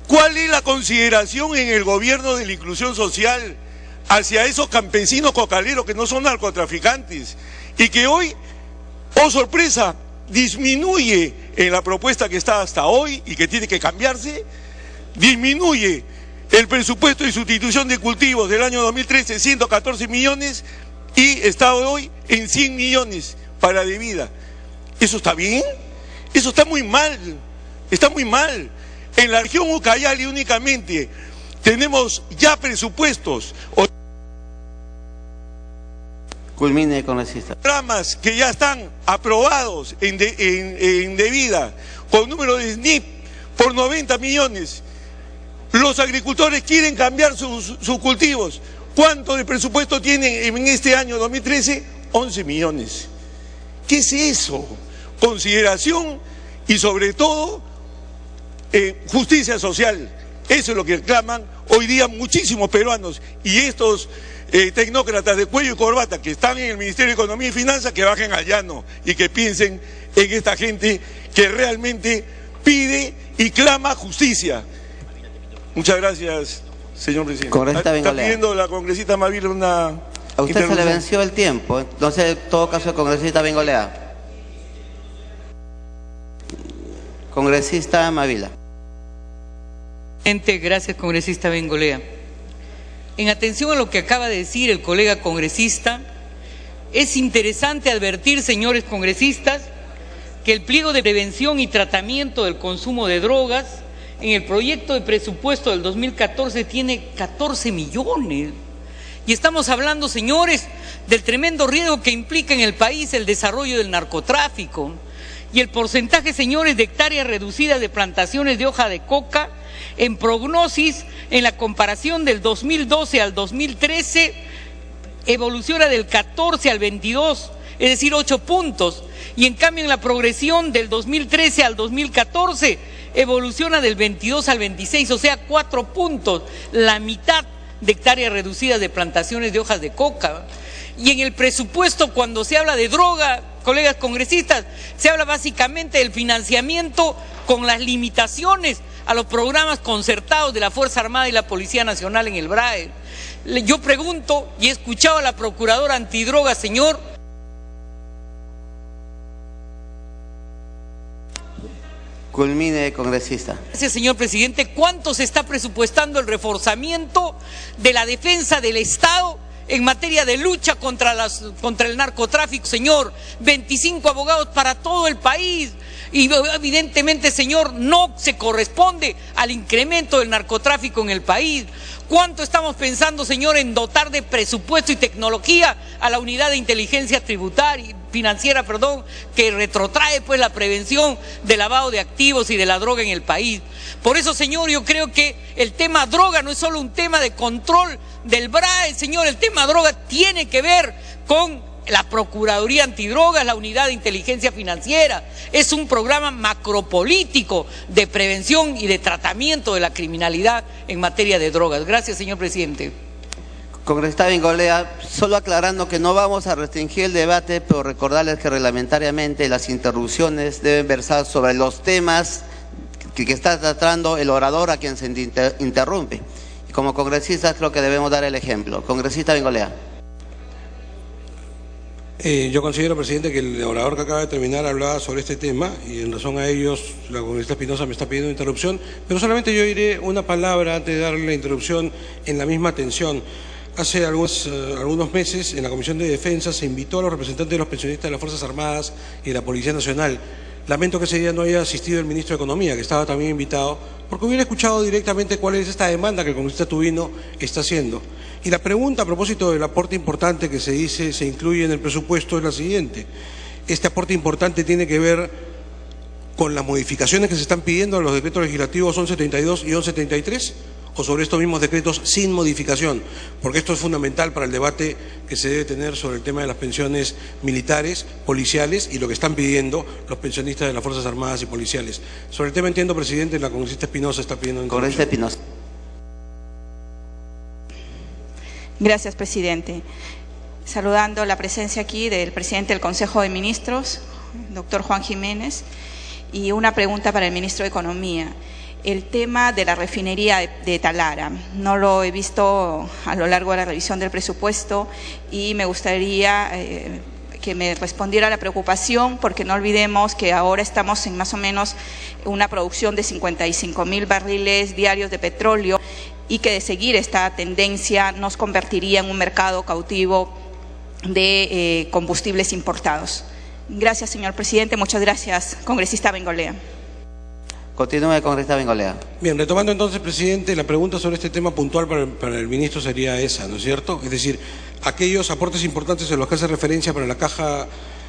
¿cuál es la consideración en el gobierno de la inclusión social hacia esos campesinos cocaleros que no son narcotraficantes y que hoy, oh sorpresa, disminuye en la propuesta que está hasta hoy y que tiene que cambiarse? Disminuye el presupuesto de sustitución de cultivos del año 2013, 114 millones, y está hoy en 100 millones para de vida. ¿Eso está bien? Eso está muy mal, está muy mal. En la región Ucayali únicamente tenemos ya presupuestos. Culmine, congresista. Programas que ya están aprobados en debida, con número de SNIP por 90 millones. Los agricultores quieren cambiar sus cultivos. ¿Cuánto de presupuesto tienen en este año 2013? 11 millones. ¿Qué es eso? Consideración y sobre todo justicia social. Eso es lo que reclaman hoy día muchísimos peruanos, y estos tecnócratas de cuello y corbata que están en el Ministerio de Economía y Finanzas, que bajen al llano y que piensen en esta gente que realmente pide y clama justicia. Muchas gracias, señor presidente. Congresista Está Bengolea. pidiendo la congresista Mavila una... A usted se le venció el tiempo, entonces en todo caso el congresista Bengolea. Congresista Mavila. Gracias, congresista Bengolea. En atención a lo que acaba de decir el colega congresista, es interesante advertir, señores congresistas, que el pliego de prevención y tratamiento del consumo de drogas en el proyecto de presupuesto del 2014 tiene 14 millones. Y estamos hablando, señores, del tremendo riesgo que implica en el país el desarrollo del narcotráfico. Y el porcentaje, señores, de hectáreas reducidas de plantaciones de hoja de coca en prognosis, en la comparación del 2012 al 2013, evoluciona del 14 al 22, es decir, 8 puntos. Y en cambio en la progresión del 2013 al 2014, evoluciona del 22 al 26, o sea, 4 puntos, la mitad de hectáreas reducidas de plantaciones de hojas de coca. Y en el presupuesto, cuando se habla de droga, colegas congresistas, se habla básicamente del financiamiento con las limitaciones a los programas concertados de la Fuerza Armada y la Policía Nacional en el BRAE. Yo pregunto, y he escuchado a la Procuradora Antidroga, señor, Culmine, congresista. Gracias, señor presidente. ¿Cuánto se está presupuestando el reforzamiento de la defensa del Estado en materia de lucha contra el narcotráfico? Señor, 25 abogados para todo el país. Y evidentemente, señor, no se corresponde al incremento del narcotráfico en el país. ¿Cuánto estamos pensando, señor, en dotar de presupuesto y tecnología a la unidad de inteligencia financiera, que retrotrae pues la prevención del lavado de activos y de la droga en el país? Por eso, señor, yo creo que el tema droga no es solo un tema de control del BRAE, señor, el tema droga tiene que ver con la Procuraduría Antidrogas, la Unidad de Inteligencia Financiera. Es un programa macropolítico de prevención y de tratamiento de la criminalidad en materia de drogas. Gracias, señor presidente. Congresista Bengolea, solo aclarando que no vamos a restringir el debate, pero recordarles que reglamentariamente las interrupciones deben versar sobre los temas que está tratando el orador a quien se interrumpe. Y como congresistas creo que debemos dar el ejemplo. Congresista Bengolea. Yo considero, presidente, que el orador que acaba de terminar hablaba sobre este tema y en razón a ellos la congresista Espinosa me está pidiendo interrupción, pero solamente yo diré una palabra antes de darle la interrupción en la misma tensión. Hace algunos meses en la Comisión de Defensa se invitó a los representantes de los pensionistas de las Fuerzas Armadas y de la Policía Nacional. Lamento que ese día no haya asistido el ministro de Economía, que estaba también invitado, porque hubiera escuchado directamente cuál es esta demanda que el congresista Tubino está haciendo. Y la pregunta a propósito del aporte importante que se dice se incluye en el presupuesto es la siguiente. Este aporte importante tiene que ver con las modificaciones que se están pidiendo a los decretos legislativos 1172 y 1173, o sobre estos mismos decretos sin modificación, porque esto es fundamental para el debate que se debe tener sobre el tema de las pensiones militares, policiales y lo que están pidiendo los pensionistas de las Fuerzas Armadas y policiales. Sobre el tema entiendo, presidente, la congresista Espinosa está pidiendo... Congresista Espinosa. Gracias, presidente. Saludando la presencia aquí del presidente del Consejo de Ministros, doctor Juan Jiménez, y una pregunta para el ministro de Economía. El tema de la refinería de Talara, no lo he visto a lo largo de la revisión del presupuesto y me gustaría que me respondiera a la preocupación, porque no olvidemos que ahora estamos en más o menos una producción de 55.000 barriles diarios de petróleo y que de seguir esta tendencia nos convertiría en un mercado cautivo de combustibles importados. Gracias, señor presidente. Muchas gracias, congresista Bengolea. Continúe, congresista Bengolea. Bien, retomando entonces, presidente, la pregunta sobre este tema puntual para el ministro sería esa, ¿no es cierto? Es decir, aquellos aportes importantes en los que hace referencia para la caja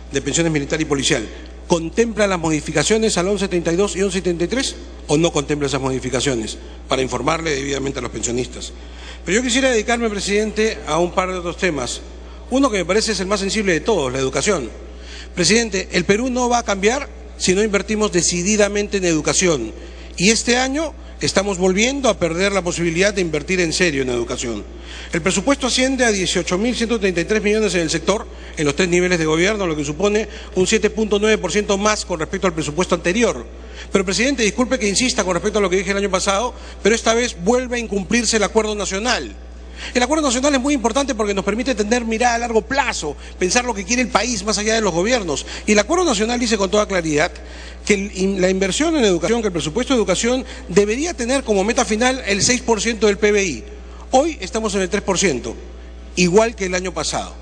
de pensiones militar y policial, ¿contempla las modificaciones al 1172 y 1173 o no contempla esas modificaciones? Para informarle debidamente a los pensionistas. Pero yo quisiera dedicarme, presidente, a un par de otros temas. Uno que me parece es el más sensible de todos, la educación. Presidente, el Perú no va a cambiar si no invertimos decididamente en educación. Y este año estamos volviendo a perder la posibilidad de invertir en serio en educación. El presupuesto asciende a 18.133 millones en el sector, en los 3 niveles de gobierno, lo que supone un 7.9% más con respecto al presupuesto anterior. Pero, presidente, disculpe que insista con respecto a lo que dije el año pasado, pero esta vez vuelve a incumplirse el acuerdo nacional. El acuerdo nacional es muy importante porque nos permite tener mirada a largo plazo, pensar lo que quiere el país más allá de los gobiernos. Y el acuerdo nacional dice con toda claridad que la inversión en educación, que el presupuesto de educación debería tener como meta final el 6% del PBI. Hoy estamos en el 3%, igual que el año pasado.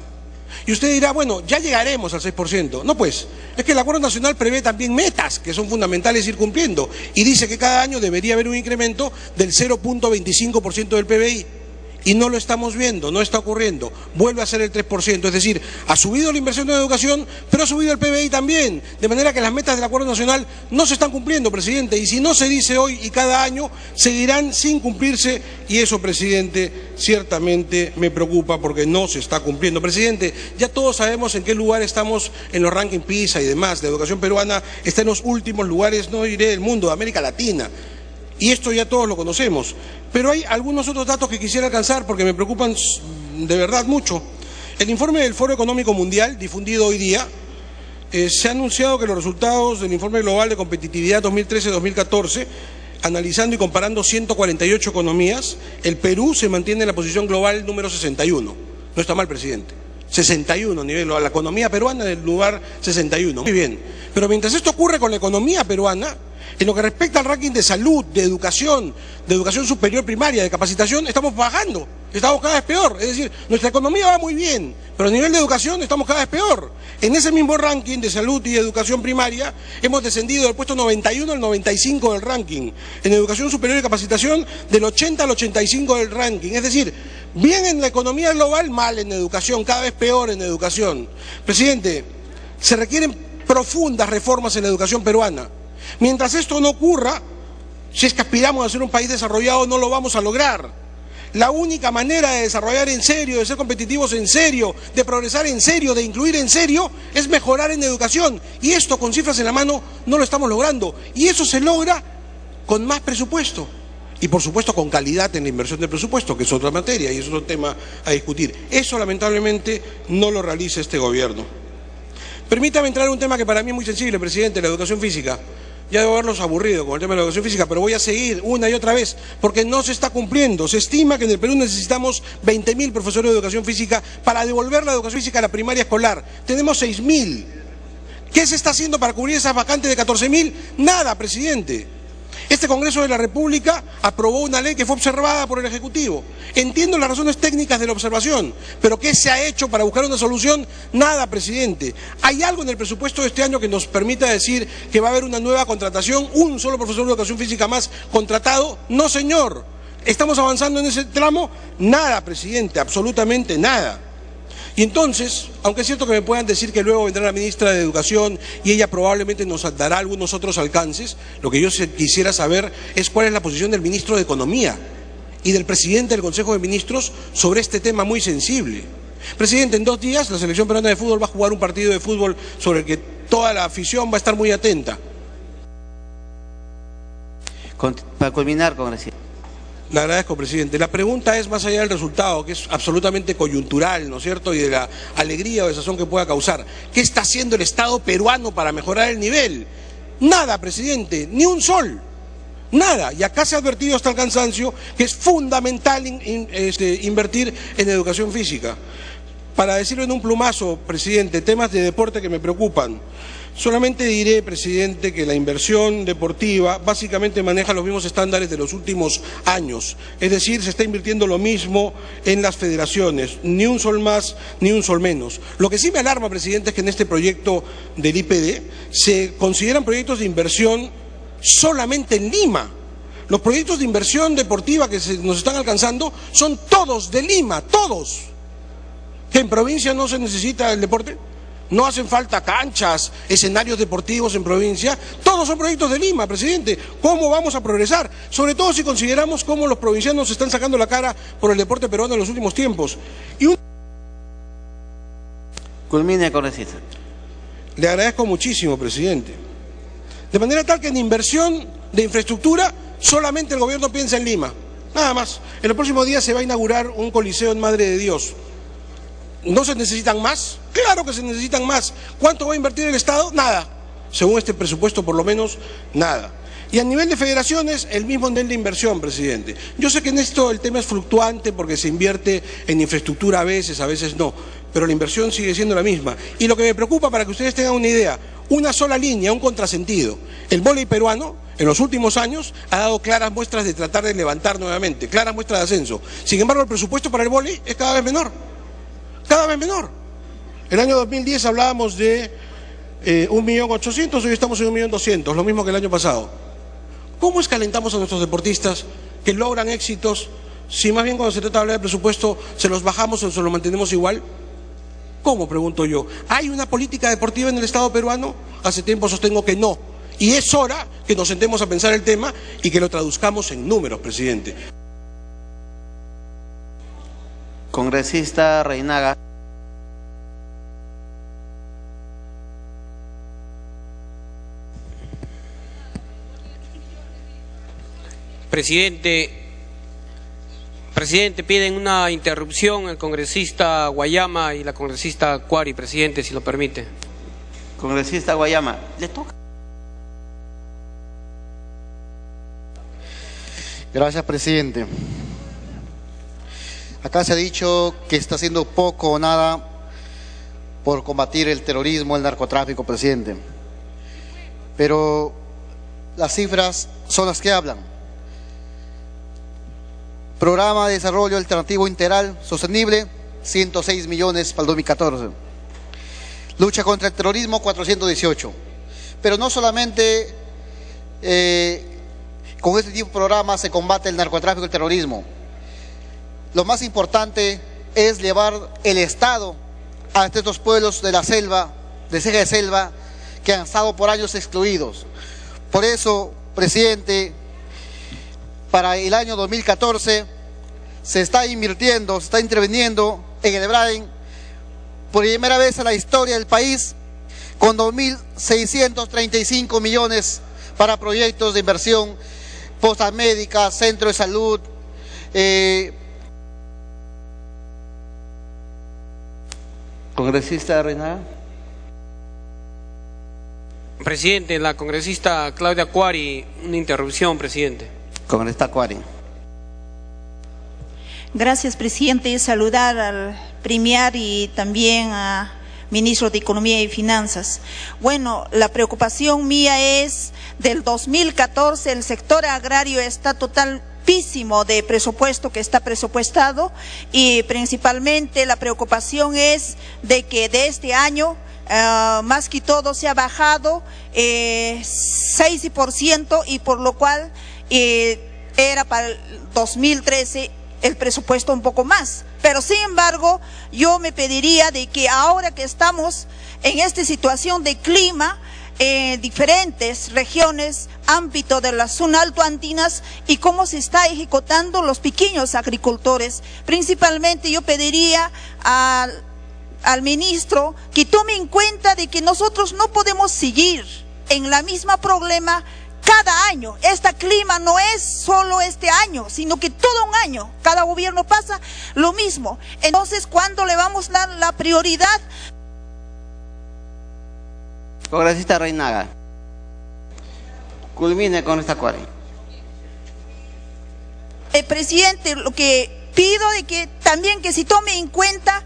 Y usted dirá, bueno, ya llegaremos al 6%. No, pues, es que el acuerdo nacional prevé también metas que son fundamentales ir cumpliendo. Y dice que cada año debería haber un incremento del 0.25% del PBI. Y no lo estamos viendo, no está ocurriendo. Vuelve a ser el 3%, es decir, ha subido la inversión en educación, pero ha subido el PBI también. De manera que las metas del acuerdo nacional no se están cumpliendo, presidente. Y si no se dice hoy y cada año, seguirán sin cumplirse. Y eso, presidente, ciertamente me preocupa porque no se está cumpliendo. Presidente, ya todos sabemos en qué lugar estamos en los rankings PISA y demás. La educación peruana está en los últimos lugares, no diré del mundo, de América Latina. Y esto ya todos lo conocemos. Pero hay algunos otros datos que quisiera alcanzar porque me preocupan de verdad mucho. El informe del Foro Económico Mundial, difundido hoy día, se ha anunciado que los resultados del Informe Global de Competitividad 2013-2014, analizando y comparando 148 economías, el Perú se mantiene en la posición global número 61. No está mal, presidente. 61, la economía peruana en el lugar 61. Muy bien, pero mientras esto ocurre con la economía peruana, en lo que respecta al ranking de salud, de educación superior primaria, de capacitación, estamos bajando, estamos cada vez peor. Es decir, nuestra economía va muy bien, pero a nivel de educación estamos cada vez peor. En ese mismo ranking de salud y de educación primaria hemos descendido del puesto 91 al 95 del ranking. En educación superior y capacitación del 80 al 85 del ranking. Es decir, bien en la economía global, mal en educación, cada vez peor en educación. Presidente, se requieren profundas reformas en la educación peruana. Mientras esto no ocurra, si es que aspiramos a ser un país desarrollado, no lo vamos a lograr. La única manera de desarrollar en serio, de ser competitivos en serio, de progresar en serio, de incluir en serio, es mejorar en educación. Y esto con cifras en la mano no lo estamos logrando. Y eso se logra con más presupuesto. Y por supuesto con calidad en la inversión del presupuesto, que es otra materia y es otro tema a discutir. Eso lamentablemente no lo realiza este gobierno. Permítame entrar en un tema que para mí es muy sensible, presidente, la educación física. Ya debo haberlos aburrido con el tema de la educación física, pero voy a seguir una y otra vez, porque no se está cumpliendo. Se estima que en el Perú necesitamos 20.000 profesores de educación física para devolver la educación física a la primaria escolar. Tenemos 6.000. ¿Qué se está haciendo para cubrir esas vacantes de 14.000? Nada, presidente. Este Congreso de la República aprobó una ley que fue observada por el Ejecutivo. Entiendo las razones técnicas de la observación, pero ¿qué se ha hecho para buscar una solución? Nada, presidente. ¿Hay algo en el presupuesto de este año que nos permita decir que va a haber una nueva contratación, un solo profesor de educación física más contratado? No, señor. ¿Estamos avanzando en ese tramo? Nada, presidente, absolutamente nada. Y entonces, aunque es cierto que me puedan decir que luego vendrá la ministra de Educación y ella probablemente nos dará algunos otros alcances, lo que yo quisiera saber es cuál es la posición del ministro de Economía y del presidente del Consejo de Ministros sobre este tema muy sensible. Presidente, en 2 días la selección peruana de fútbol va a jugar un partido de fútbol sobre el que toda la afición va a estar muy atenta. Para culminar, congresista. Le agradezco, presidente. La pregunta es más allá del resultado, que es absolutamente coyuntural, ¿no es cierto?, y de la alegría o desazón que pueda causar. ¿Qué está haciendo el Estado peruano para mejorar el nivel? Nada, presidente, ni un sol. Nada. Y acá se ha advertido hasta el cansancio que es fundamental invertir en educación física. Para decirlo en un plumazo, presidente, temas de deporte que me preocupan. Solamente diré, presidente, que la inversión deportiva básicamente maneja los mismos estándares de los últimos años. Es decir, se está invirtiendo lo mismo en las federaciones, ni un sol más, ni un sol menos. Lo que sí me alarma, presidente, es que en este proyecto del IPD se consideran proyectos de inversión solamente en Lima. Los proyectos de inversión deportiva que nos están alcanzando son todos de Lima, todos. ¿Que en provincia no se necesita el deporte? ¿No hacen falta canchas, escenarios deportivos en provincia? Todos son proyectos de Lima, presidente. ¿Cómo vamos a progresar? Sobre todo si consideramos cómo los provincianos están sacando la cara por el deporte peruano en los últimos tiempos. Culmine, congresista. Le agradezco muchísimo, presidente. De manera tal que en inversión de infraestructura solamente el gobierno piensa en Lima. Nada más. En los próximos días se va a inaugurar un coliseo en Madre de Dios. ¿No se necesitan más? Claro que se necesitan más. ¿Cuánto va a invertir el Estado? Nada. Según este presupuesto, por lo menos, nada. Y a nivel de federaciones, el mismo nivel de inversión, presidente. Yo sé que en esto el tema es fluctuante porque se invierte en infraestructura a veces no. Pero la inversión sigue siendo la misma. Y lo que me preocupa, para que ustedes tengan una idea, una sola línea, un contrasentido. El vóley peruano, en los últimos años, ha dado claras muestras de tratar de levantar nuevamente, claras muestras de ascenso. Sin embargo, el presupuesto para el vóley es cada vez menor. Cada vez menor. El año 2010 hablábamos de 1.800.000, hoy estamos en 1.200.000, lo mismo que el año pasado. ¿Cómo escalentamos a nuestros deportistas que logran éxitos si más bien cuando se trata de hablar de presupuesto se los bajamos o se los mantenemos igual? ¿Cómo?, pregunto yo. ¿Hay una política deportiva en el Estado peruano? Hace tiempo sostengo que no. Y es hora que nos sentemos a pensar el tema y que lo traduzcamos en números, presidente. Congresista Reinaga. Presidente, piden una interrupción el congresista Guayama y la congresista Cuari, presidente, si lo permite. Congresista Guayama, le toca. Gracias, presidente. Acá se ha dicho que está haciendo poco o nada por combatir el terrorismo, el narcotráfico, presidente. Pero las cifras son las que hablan. Programa de Desarrollo Alternativo Integral Sostenible, 106 millones para el 2014. Lucha contra el terrorismo, 418. Pero no solamente con este tipo de programas se combate el narcotráfico y el terrorismo. Lo más importante es llevar el Estado a estos pueblos de la selva, de ceja de selva, que han estado por años excluidos. Por eso, presidente, para el año 2014 se está invirtiendo, se está interviniendo en el EBRAEN por primera vez en la historia del país con 2.635 millones para proyectos de inversión, postas médicas, centro de salud. Congresista Reinaga. Presidente, la congresista Claudia Cuari, una interrupción, presidente. Congresista Cuari. Gracias, presidente. Saludar al Premier y también a ministro de Economía y Finanzas. Bueno, la preocupación mía es del 2014, el sector agrario está totalísimo de presupuesto que está presupuestado y principalmente la preocupación es de que de este año más que todo se ha bajado 6% y por lo cual era para el 2013 el presupuesto un poco más. Pero sin embargo, yo me pediría de que ahora que estamos en esta situación de clima, diferentes regiones, ámbito de las zonas altoandinas y cómo se está ejecutando los pequeños agricultores. Principalmente yo pediría al ministro que tome en cuenta de que nosotros no podemos seguir en la misma problema cada año. Este clima no es solo este año, sino que todo un año, cada gobierno pasa lo mismo. Entonces, ¿cuándo le vamos a dar la prioridad? Congresista Reinaga. Culmine con esta cuarta. Presidente, lo que pido de que también que se tome en cuenta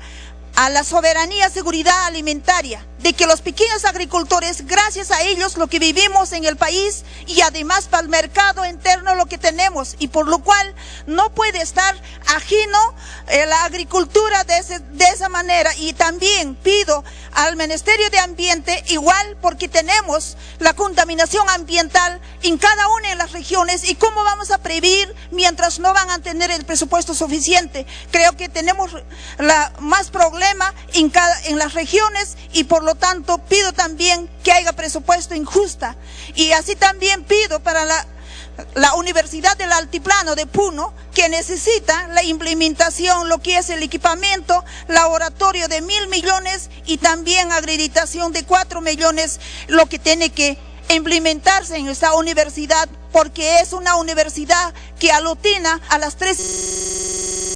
a la soberanía, seguridad alimentaria, de que los pequeños agricultores, gracias a ellos lo que vivimos en el país y además para el mercado interno lo que tenemos y por lo cual no puede estar ajeno la agricultura de esa manera. Y también pido al Ministerio de Ambiente igual porque tenemos la contaminación ambiental en cada una de las regiones y cómo vamos a prevenir mientras no van a tener el presupuesto suficiente. Creo que tenemos más problema en las regiones y por lo tanto pido también que haya presupuesto injusta y así también pido para la Universidad del Altiplano de Puno que necesita la implementación, lo que es el equipamiento, laboratorio de 1.000 millones y también acreditación de 4 millones, lo que tiene que implementarse en esta universidad porque es una universidad que aglutina a las tres